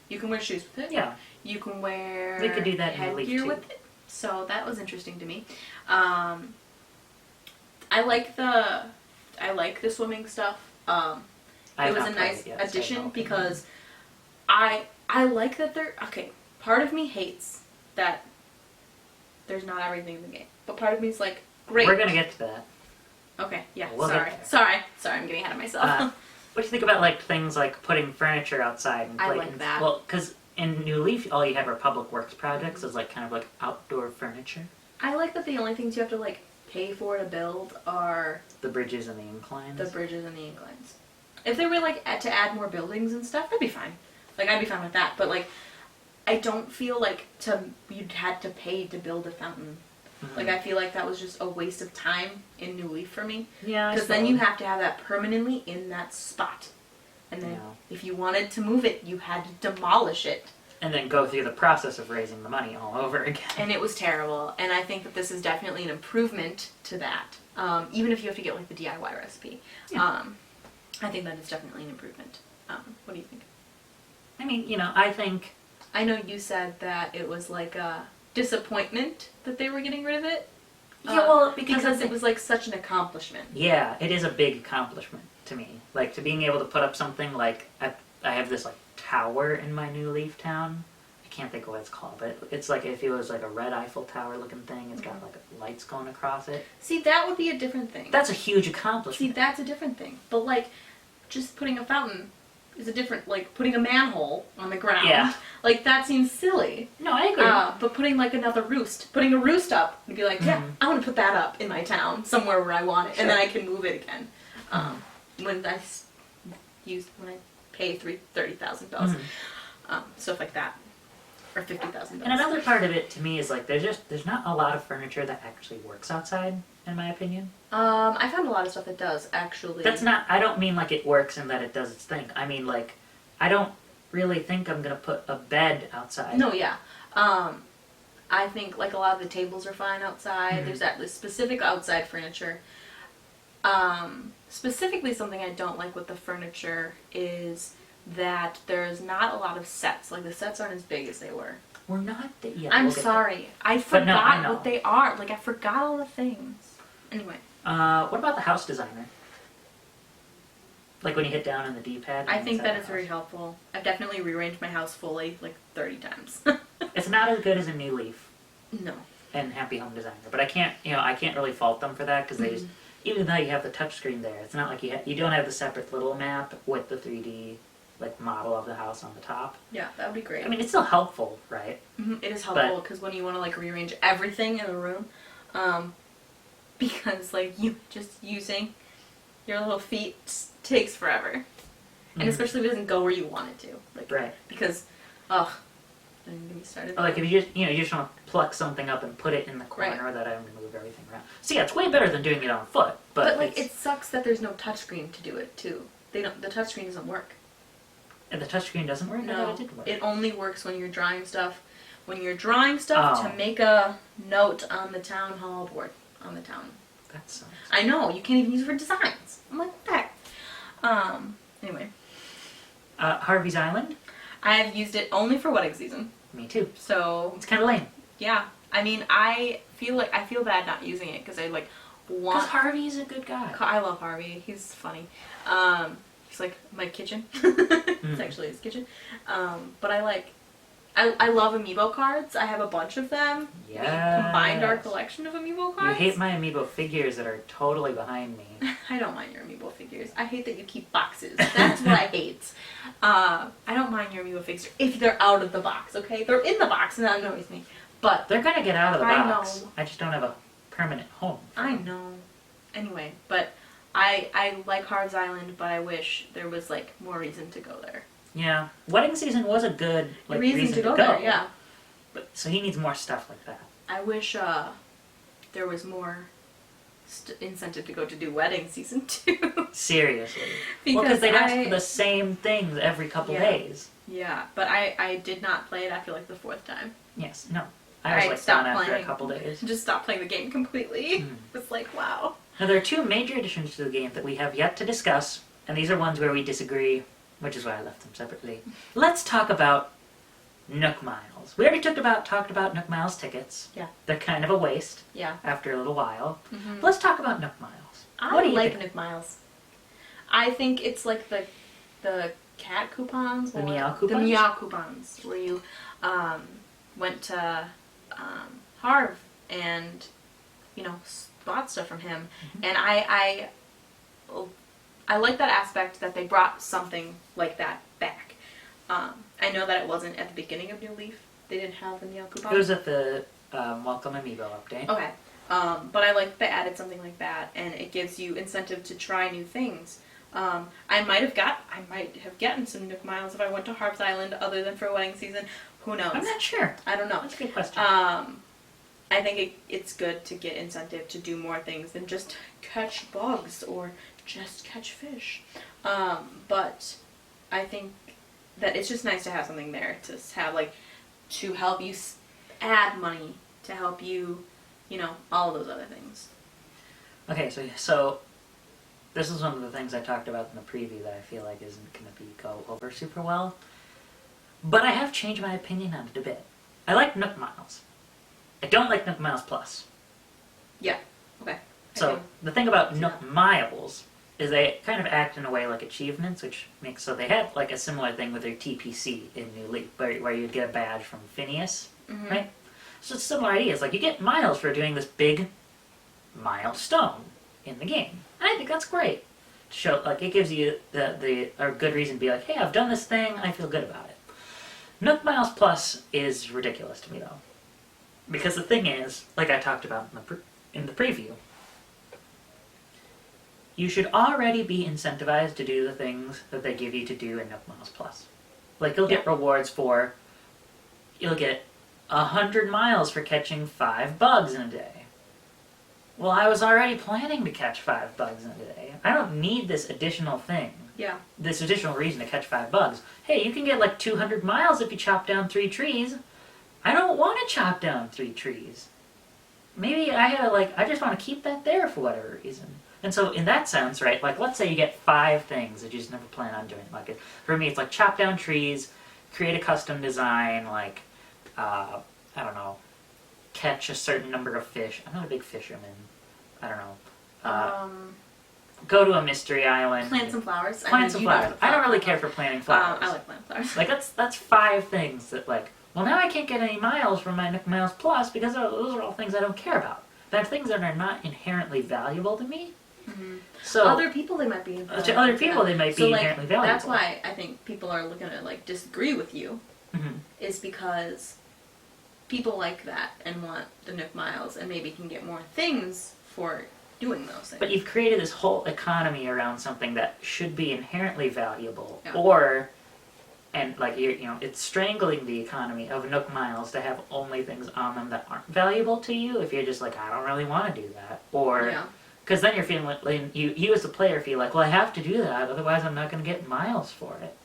You can wear shoes with it. Yeah. You can wear. We could do that in New Leaf, headgear too. with it. So that was interesting to me. I like the swimming stuff. It was a nice addition because I like that okay, part of me hates that there's not everything in the game. But part of me is like, great. We're gonna get to that. Okay, yeah, We'll sorry, I'm getting ahead of myself. What do you think about like things like putting furniture outside and I like that. Well, because in New Leaf, all you have are public works projects as like kind of like outdoor furniture. I like that the only things you have to like pay for to build are The bridges and the inclines. the bridges and the inclines. If they were like to add more buildings and stuff, that'd be fine. Like I'd be fine with that. But like, I don't feel like you'd had to pay to build a fountain. Mm-hmm. Like I feel like that was just a waste of time in New Leaf for me. Yeah, Because then you have to have that permanently in that spot, and then if you wanted to move it, you had to demolish it. And then go through the process of raising the money all over again. And it was terrible. And I think that this is definitely an improvement to that. Even if you have to get like the DIY recipe. Yeah. I think that is definitely an improvement. What do you think? I mean, I think... I know you said that it was like a disappointment that they were getting rid of it. Yeah, well, because it was like such an accomplishment. Yeah, it is a big accomplishment to me. Like, to being able to put up something like... I have this, like, tower in my New Leaf town. I can't think of what it's called, but it's like if it was like a red Eiffel Tower looking thing. It's got like lights going across it. See, that would be a different thing. That's a huge accomplishment. See, that's a different thing. But like, just putting a fountain is a different, like putting a manhole on the ground. Yeah. Like that seems silly. No, I agree. But putting like putting a roost up and be like, yeah, I want to put that up in my town somewhere where I want it, Sure. and then I can move it again. When I pay $30,000, stuff like that. Or $50,000. And another part of it to me is like there's not a lot of furniture that actually works outside, in my opinion. I found a lot of stuff that does actually. I don't mean like it works and that it does its thing. I mean like I don't really think I'm gonna put a bed outside. No, yeah. I think like a lot of the tables are fine outside. There's that specific outside furniture. Specifically, something I don't like with the furniture is that there's not a lot of sets. Like the sets aren't as big as they were. We're not. I'm sorry. I forgot what they are. Like I forgot all the things. Anyway. What about the house designer? Like when you hit down on the D-pad. I think that is very helpful. I've definitely rearranged my house fully like 30 times. It's not as good as a New Leaf. No. And Happy Home Designer, but I can't really fault them for that because they just, even though you have the touchscreen there, it's not like you don't have the separate little map with the 3D like model of the house on the top. Yeah, that would be great. I mean, it's still helpful, right? It is helpful because when you want to like rearrange everything in a room, because like you just using your little feet takes forever, and especially if it doesn't go where you want it to. Like, right. Because, don't even get me started. Like if you just want to pluck something up and put it in the corner that I have to move everything around. So yeah, it's way better than doing it on foot. But like it sucks that there's no touchscreen to do it too. The touchscreen doesn't work. And the touchscreen doesn't work? No, it did work. It only works when you're drawing stuff. When you're drawing stuff to make a note on the town hall board on the town. That sucks. I know, you can't even use it for designs. I'm like, what the heck? Anyway. Harvey's Island? I have used it only for wedding season. Me too. So it's kind of lame. Yeah. I mean, I feel bad not using it because I like want. Because Harvey's a good guy. I love Harvey. He's funny. He's like my kitchen. It's actually his kitchen. But I love amiibo cards. I have a bunch of them. Yeah. We combined our collection of amiibo cards. You hate my amiibo figures that are totally behind me. I don't mind your amiibo figures. I hate that you keep boxes. That's what I hate. I don't mind your amiibo figures if they're out of the box, okay? They're in the box and that annoys me. But they're gonna get out of the box. know. I just don't have a permanent home. I know. Anyway, but I like Harv's Island, but I wish there was like more reason to go there. Yeah. Wedding season was a good reason to go there, yeah. But so he needs more stuff like that. I wish there was more incentive to go to do wedding season 2. Seriously. Because Because they'd ask for the same things every couple Yeah. days. Yeah, but I did not play it after like the 4th time. Yes, no. I was I'd like stopped done after a playing. couple days. Just stopped playing the game completely. Mm. It's like, wow. Now there are 2 major additions to the game that we have yet to discuss, and these are ones where we disagree, which is why I left them separately. Let's talk about Nook Miles. We already talked about Nook Miles tickets. Yeah. They're kind of a waste Yeah. after a little while. Mm-hmm. Let's talk about Nook Miles. I What do you like think? Nook Miles. I think it's like the cat coupons. The or meow The coupons? meow coupons, where you went to Harv and, bought stuff from him. Mm-hmm. And I like that aspect that they brought something like that back. I know that it wasn't at the beginning of New Leaf. They didn't have the meow coupons. It was at the Welcome Amiibo update. Okay. But I like they added something like that, and it gives you incentive to try new things. I might have gotten some Nook Miles if I went to Harp's Island other than for wedding season. Who knows? I'm not sure. I don't know. That's a good question. I think it's good to get incentive to do more things than just catch bugs or just catch fish. But I think that it's just nice to have something there to have, like, to help you add money, to help you, all of those other things. Okay, so this is one of the things I talked about in the preview that I feel like isn't going to go over super well. But I have changed my opinion on it a bit. I like Nook Miles. I don't like Nook Miles Plus. Yeah. Okay. So the thing about Nook Miles is they kind of act in a way like achievements, which makes so they had like a similar thing with their TPC in New Leaf, where you get a badge from Phineas, Mhm. right? So it's a similar idea. It's like you get miles for doing this big milestone in the game. And I think that's great. To show, like, it gives you a good reason to be like, hey, I've done this thing, I feel good about it. Nook Miles Plus is ridiculous to me, though. Because the thing is, like I talked about in the preview, you should already be incentivized to do the things that they give you to do in Nook Miles Plus. Like, you'll get rewards for, you'll get 100 miles for catching 5 bugs in a day. Well, I was already planning to catch 5 bugs in a day. I don't need this additional thing. Yeah. This additional reason to catch 5 bugs. Hey, you can get like 200 miles if you chop down 3 trees. I don't want to chop down 3 trees. Maybe I just want to keep that there for whatever reason. And so in that sense, right, like let's say you get 5 things that you just never plan on doing. Like for me, it's like chop down trees, create a custom design, like, I don't know, catch a certain number of fish. I'm not a big fisherman. I don't know. Go to a mystery island. Plant some flowers. Plant some flowers. I don't really care for planting flowers. I like plant flowers. Like that's 5 things that like, well now I can't get any miles from my Nook Miles Plus because those are all things I don't care about. They're things that are not inherently valuable to me. Mm-hmm. So other people they might be inherently valuable. That's why I think people are looking to like disagree with you. Mm-hmm. Is because people like that and want the Nook Miles and maybe can get more things for doing those things. But you've created this whole economy around something that should be inherently valuable, it's strangling the economy of Nook Miles to have only things on them that aren't valuable to you. If you're just like, I don't really want to do that, or because then you're feeling like you as the player feel like, well, I have to do that, otherwise I'm not going to get miles for it.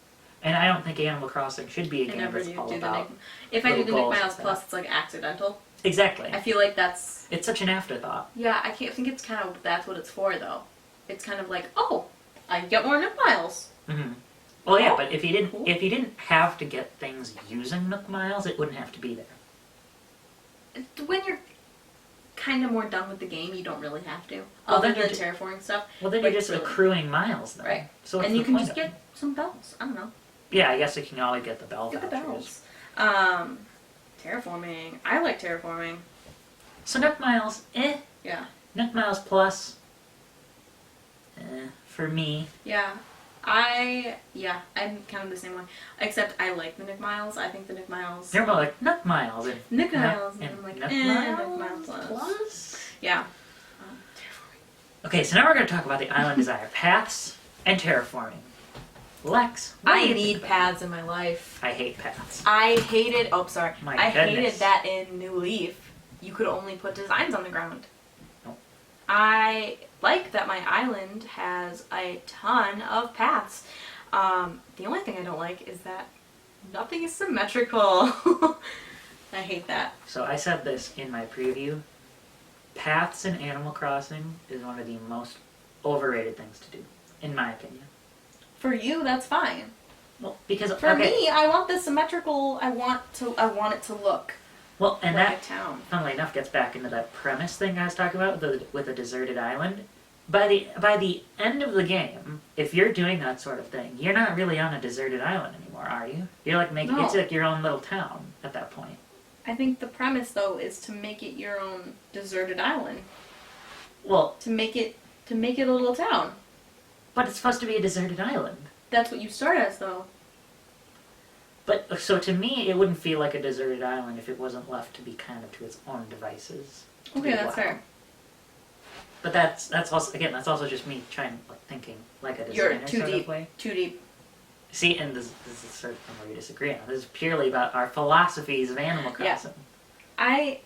And I don't think Animal Crossing should be a game that's all about. If I do the Nook Miles Plus, it's like accidental. Exactly. I feel like it's such an afterthought. Yeah, I think it's kind of that's what it's for though. It's kind of like, oh, I get more Nook Miles. Mm-hmm. Well, yeah, but if you didn't have to get things using Nook Miles, it wouldn't have to be there. When you're kind of more done with the game, you don't really have to. Well, Other then than you're terraforming stuff. Well, then you're just accruing miles, then. Right. So what's and you the can point just of get some bells. I don't know. Yeah, I guess you can always get the bell Get the vouchers. bells. Terraforming. I like terraforming. So Nook Miles, Yeah. Nook Miles Plus, for me. Yeah. I'm kind of the same way. Except I like the Nook Miles. I think the Nook Miles... They're more like Nook Miles. And Nook Miles. And I'm like, Nook Miles Plus? Yeah. Terraforming. Okay, so now we're going to talk about the Island Desire paths and terraforming. Lex, I need paths in my life. I hate paths. I hated... Oh, sorry. My I goodness. hated that in New Leaf. You could only put designs on the ground. Nope. I like that my island has a ton of paths. The only thing I don't like is that nothing is symmetrical. I hate that. So I said this in my preview. Paths in Animal Crossing is one of the most overrated things to do, in my opinion. For you, that's fine. Well, because For me, I want the symmetrical. I want it to look well, and like that, a town. funnily enough, gets back into that premise thing I was talking about with a deserted island. By the end of the game, if you're doing that sort of thing, you're not really on a deserted island anymore, are you? You're like making No. it's like your own little town at that point. I think the premise, though, is to make it your own deserted island. Well, To make it a little town. but it's supposed to be a deserted island. That's what you start as, though. But so to me, it wouldn't feel like a deserted island if it wasn't left to be kind of to its own devices. Okay, that's fair. But that's also just me trying thinking like a You're designer too sort deep. of way. Too deep. See, and this is sort of where we disagree on. This is purely about our philosophies of Animal Crossing. I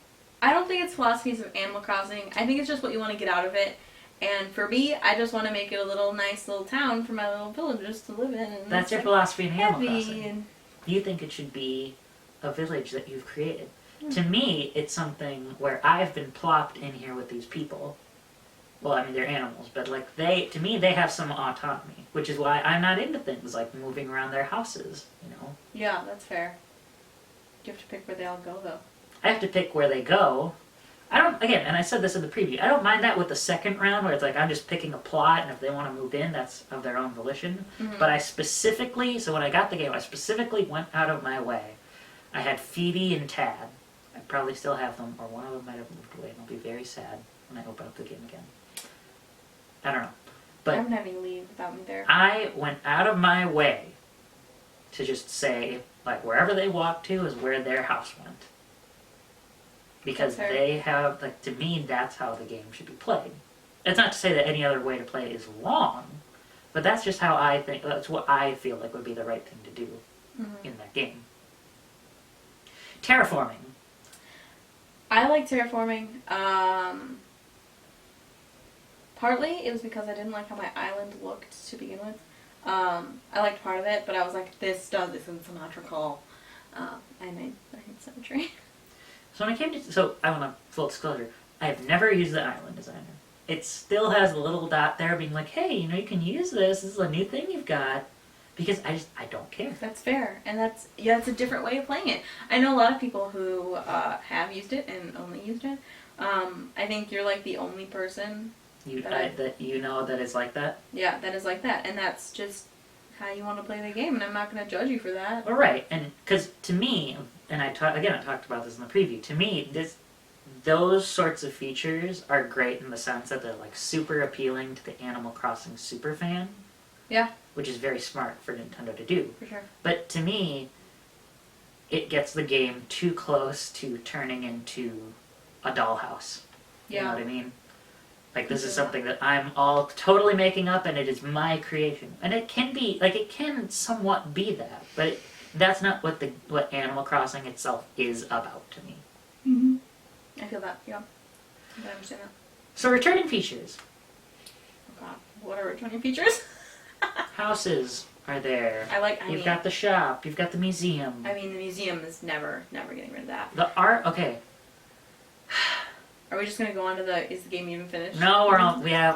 don't think it's philosophies of Animal Crossing. I think it's just what you want to get out of it. And for me, I just want to make it a little nice little town for my little villagers to live in. And That's your philosophy in Animal heavy Crossing. and You think it should be a village that you've created. To me, it's something where I've been plopped in here with these people. Well, I mean, they're animals, but like to me, they have some autonomy, which is why I'm not into things like moving around their houses, you know? yeah, that's fair. You have to pick where they all go, though. I have to pick where they go. I don't, again, and I said this in the preview, I don't mind that with the second round where it's like I'm just picking a plot and if they want to move in, that's of their own volition. Mhm. But so when I got the game, I specifically went out of my way. I had Phoebe and Tad. I probably still have them, or one of them might have moved away, and I'll be very sad when I open up the game again. I don't know. But I'm having leave without me there. I went out of my way to just say, like, wherever they walked to is where their house went. Because That's fair. they have, like, to me, that's how the game should be played. It's not to say that any other way to play is wrong, but that's just how I think, that's what I feel like would be the right thing to do in that game. Terraforming. I like terraforming. Partly it was because I didn't like how my island looked to begin with. I liked part of it, but I was like, this isn't symmetrical. I hate symmetry. So when it came to, so I want to, full disclosure, I have never used the island designer. It still has a little dot there being like, hey, you can use this is a new thing you've got. Because I don't care. That's fair, and it's a different way of playing it. I know a lot of people who have used it and only used it. I think you're like the only person that you know that it's like that? Yeah, that is like that, and that's just how you want to play the game, and I'm not going to judge you for that. Well, right, and because to me, and I talked about this in the preview, to me, those sorts of features are great in the sense that they're like super appealing to the Animal Crossing super fan. Yeah. Which is very smart for Nintendo to do. For sure. But to me, it gets the game too close to turning into a dollhouse. Yeah. You know what I mean? Like, this is something that I'm all totally making up and it is my creation. And it can be, like, it can somewhat be that. But that's not what Animal Crossing itself is about to me. Mm-hmm. I feel that, yeah. I can understand that. So, returning features. Oh god, what are returning features? Houses are there. You've got the shop. You've got the museum. I mean, the museum is never getting rid of that. The art, okay. Are we just gonna go on to is the game even finished? No,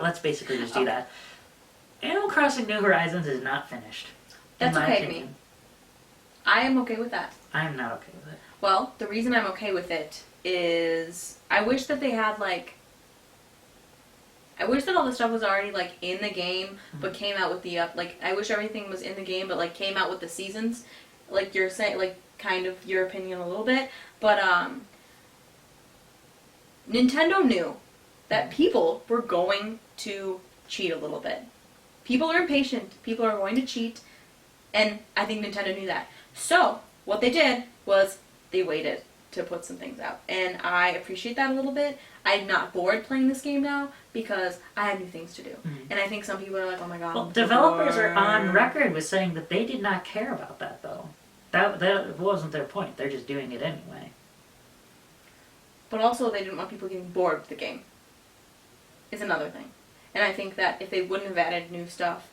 let's basically just do that. Animal Crossing New Horizons is not finished. That's in my okay opinion. with me. I am okay with that. I am not okay with it. Well, the reason I'm okay with it is I wish that they had I wish that all the stuff was already in the game, but came out with the I wish everything was in the game, but came out with the seasons, like you're saying, kind of your opinion a little bit. But Nintendo knew that people were going to cheat a little bit. People are impatient. People are going to cheat, and I think Nintendo knew that. So what they did was they waited to put some things out, and I appreciate that a little bit. I'm not bored playing this game now because I have new things to do. And I think some people are like, oh my god. Well, developers are on record with saying that they did not care about that, though. That wasn't their point. They're just doing it anyway. But also, they didn't want people getting bored with the game. is another thing. And I think that if they wouldn't have added new stuff,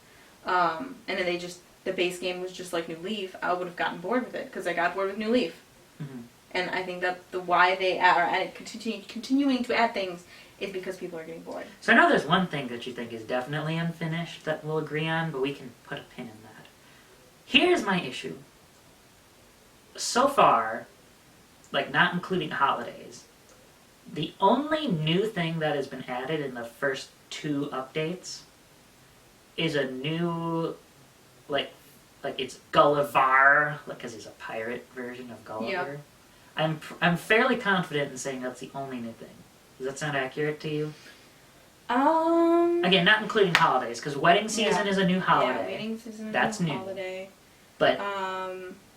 and then the base game was just like New Leaf, I would have gotten bored with it, because I got bored with New Leaf. Mm-hmm. And I think that why they are continuing to add things is because people are getting bored. So I know there's one thing that you think is definitely unfinished that we'll agree on, but we can put a pin in that. Here's my issue. So far, like not including holidays, the only new thing that has been added in the first 2 updates is a new, like it's Gulliver, like because he's a pirate version of Gulliver. Yeah. I'm fairly confident in saying that's the only new thing. Does that sound accurate to you? Again, not including holidays, because wedding season is a new holiday. Yeah, wedding season that's is a new holiday. But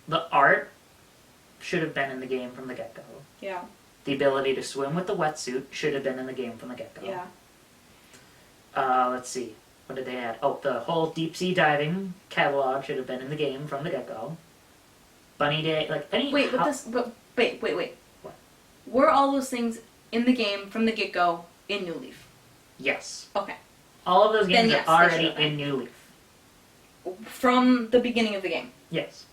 the art should have been in the game from the get-go. Yeah. The ability to swim with the wetsuit should have been in the game from the get-go. Yeah. Let's see. What did they add? Oh, the whole deep sea diving catalog should have been in the game from the get-go. Bunny Day, like any... Wait, wait. What? Were all those things in the game from the get-go in New Leaf? Yes. Okay. All of those games Then yes, are already in New Leaf. From the beginning of the game? Yes.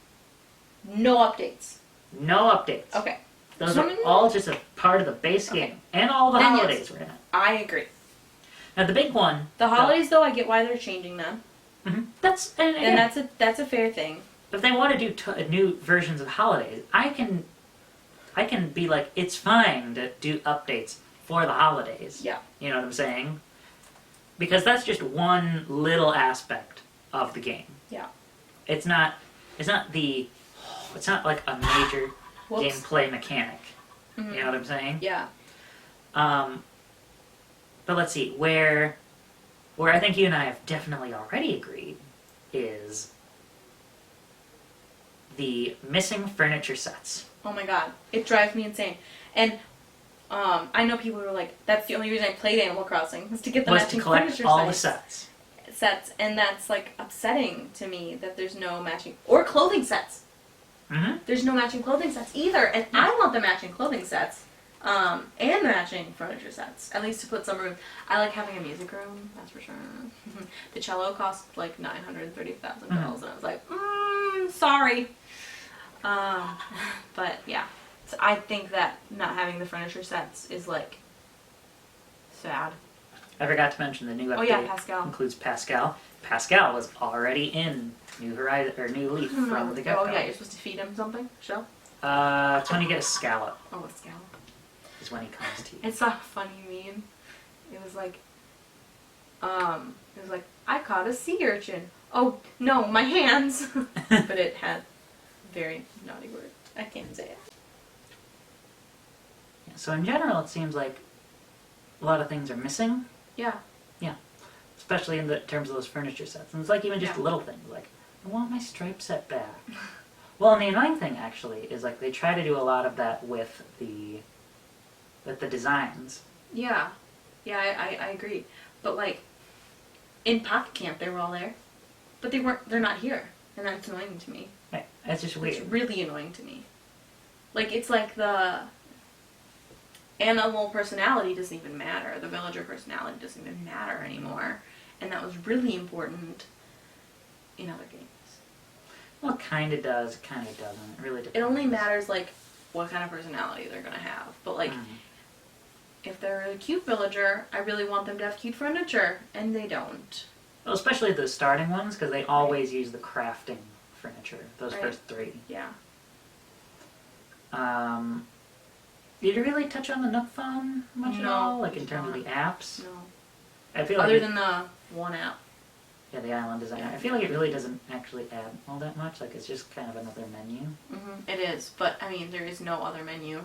No updates? No updates. Okay. Those are all just a part of the base game. And all the holidays were in it. I agree. Now the big one... The holidays, though, I get why they're changing them. Mm-hmm. That's a fair thing. If they want to do new versions of holidays, I can be like, it's fine to do updates for the holidays. Yeah. You know what I'm saying? Because that's just one little aspect of the game. Yeah. It's not like a major gameplay mechanic. Mm-hmm. You know what I'm saying? Yeah. But let's see, where I think you and I have definitely already agreed is the missing furniture sets. Oh my god, it drives me insane. And I know people who are like, that's the only reason I played Animal Crossing, was to get the matching furniture to collect all the sets. And that's like upsetting to me that there's no matching, or clothing sets. Mm-hmm. There's no matching clothing sets either, and I want the matching clothing sets. And the matching furniture sets, at least to put some room. I like having a music room, that's for sure. The cello cost like $930,000, and I was like, sorry. But yeah, so I think that not having the furniture sets is like sad. I forgot to mention the new update Pascal includes Pascal. Pascal was already in New Horizon or New Leaf from the get-go. Oh yeah, you're supposed to feed him something, Shell? It's when you get a scallop. Oh, a scallop. Is when he comes to you. It's a funny meme. It was like, I caught a sea urchin. Oh no, my hands. But it had very naughty words. I can't say it. Yeah, so in general, it seems like a lot of things are missing. Yeah. Yeah. Especially in the terms of those furniture sets. And it's like even just little things, like, I want my stripe set back. Well, and the annoying thing, actually, is like they try to do a lot of that with the designs. Yeah. Yeah, I agree. But like, in Pocket Camp, they were all there. But they're not here. And that's annoying to me. Right. That's just weird. It's really annoying to me. Like, it's like the animal personality doesn't even matter. The villager personality doesn't even matter anymore. And that was really important in other games. Well, it kind of does, kind of doesn't. It really depends. It only matters, like, what kind of personality they're going to have. But, like, if they're a cute villager, I really want them to have cute furniture. And they don't. Well, especially the starting ones, because they always use the crafting furniture. Those first 3. Yeah. Did you really touch on the Nook phone much at all? Like, in terms of the apps? No. I feel Other like than the one app. Yeah, the island designer. I feel like it really doesn't actually add all that much. Like, it's just kind of another menu. It is, but, I mean, there is no other menu.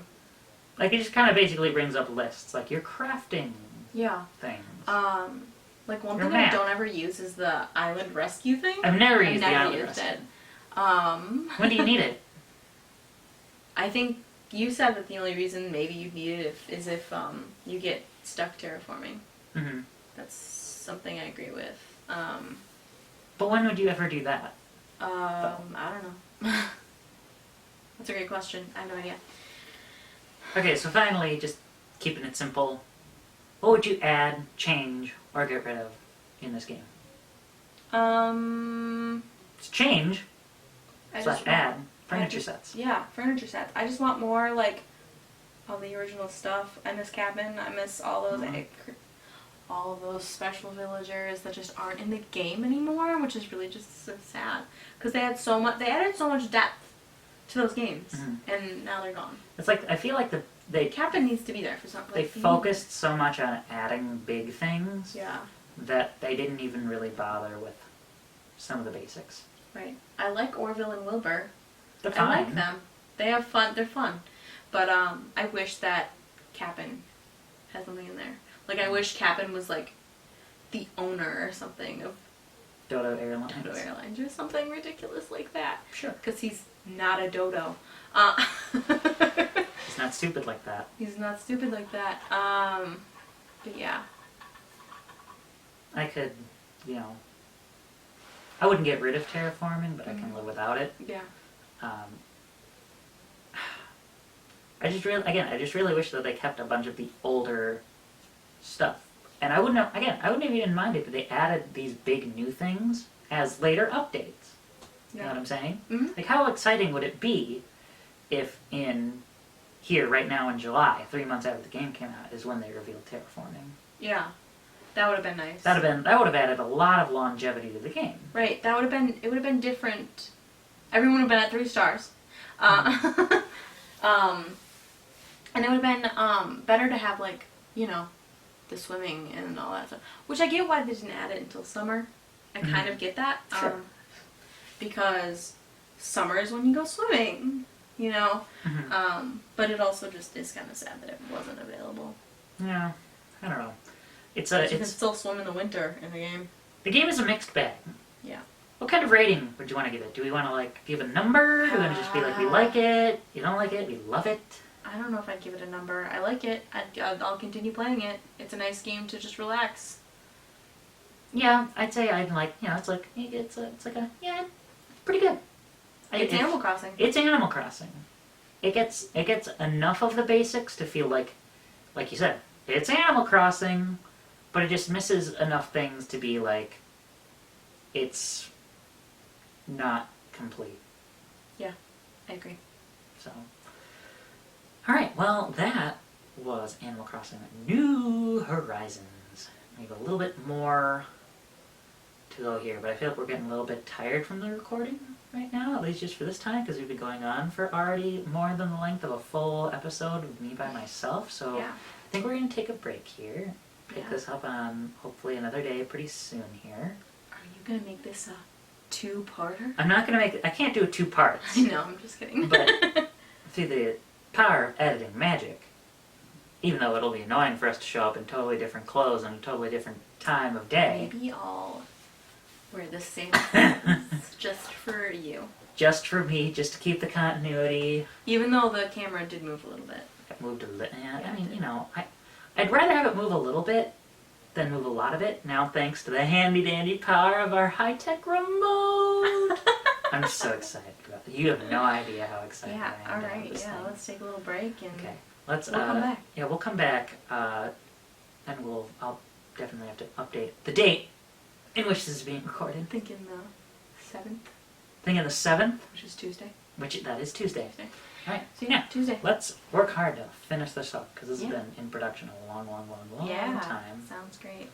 Like, it just kind of basically brings up lists. Like, you're crafting things. Like, one thing I don't ever use is the island rescue thing. I've never used the island rescue. When do you need it? I think you said that the only reason maybe you'd need it is if you get stuck terraforming. Mm-hmm. That's something I agree with. But when would you ever do that? I don't know. That's a great question. I have no idea. Okay, so finally, just keeping it simple. What would you add, change, or get rid of in this game? It's change / add furniture sets. Yeah, furniture sets. I just want more like all the original stuff. I miss Cabin. I miss all those all of those special villagers that just aren't in the game anymore, which is really just so sad because they had so much. They added so much depth to those games, and now they're gone. It's like I feel like they Captain needs to be there for something. They focused so much on adding big things that they didn't even really bother with some of the basics. Right. I like Orville and Wilbur. They're fine. I like them. They have fun. They're fun. But I wish that Cap'n had something in there. Like I wish Cap'n was like the owner or something of Dodo Airlines. Dodo Airlines or something ridiculous like that. Sure. Because he's not a dodo. He's not stupid like that. He's not stupid like that. But yeah. I could, I wouldn't get rid of terraforming, but I can live without it. Yeah. I just really wish that they kept a bunch of the older stuff. And I wouldn't have even minded that they added these big new things as later updates. You know what I'm saying? Mm-hmm. Like, how exciting would it be if right now in July, 3 months after the game came out, is when they revealed terraforming? Yeah. That would have been nice. That would have added a lot of longevity to the game. Right. It would have been different. Everyone would have been at 3 stars. And it would have been better to have like, the swimming and all that stuff. Which I get why they didn't add it until summer. I kind of get that. Sure. Because summer is when you go swimming, But it also just is kind of sad that it wasn't available. Yeah. I don't know. You can still swim in the winter in the game. The game is a mixed bag. Yeah. What kind of rating would you want to give it? Do we want to give a number? Do we want to just be like, we like it, you don't like it, we love it? I don't know if I'd give it a number. I like it. I'll continue playing it. It's a nice game to just relax. Yeah, I'd say I'd it's pretty good. It's Animal Crossing. It's Animal Crossing. It gets enough of the basics to feel like you said, it's Animal Crossing, but it just misses enough things to be like, it's not complete. Yeah, I agree. So, alright, well, that was Animal Crossing New Horizons. We have a little bit more to go here, but I feel like we're getting a little bit tired from the recording right now, at least just for this time, because we've been going on for already more than the length of a full episode of me by myself, so yeah. I think we're going to take a break here, pick this up on hopefully another day pretty soon here. Are you going to make this a 2-parter? I'm not going to I can't do it 2 parts. I know, I'm just kidding. But through the power of editing magic, even though it'll be annoying for us to show up in totally different clothes and a totally different time of day. Maybe I'll wear the same clothes just for you. Just for me, just to keep the continuity. Even though the camera did move a little bit. It moved a little. I mean, I'd rather have it move a little bit than move a lot of it. Now, thanks to the handy-dandy power of our high-tech remote. I'm so excited about it. You have no idea how excited I am. Yeah, alright, let's take a little break and we'll come back. Yeah, we'll come back, and I'll definitely have to update the date in which this is being recorded. I'm thinking the 7th. Thinking the 7th? Which is Tuesday. That is Tuesday. Alright, so yeah, Tuesday. Let's work hard to finish this up, because this has been in production a long, long, long, long Yeah, time. sounds great.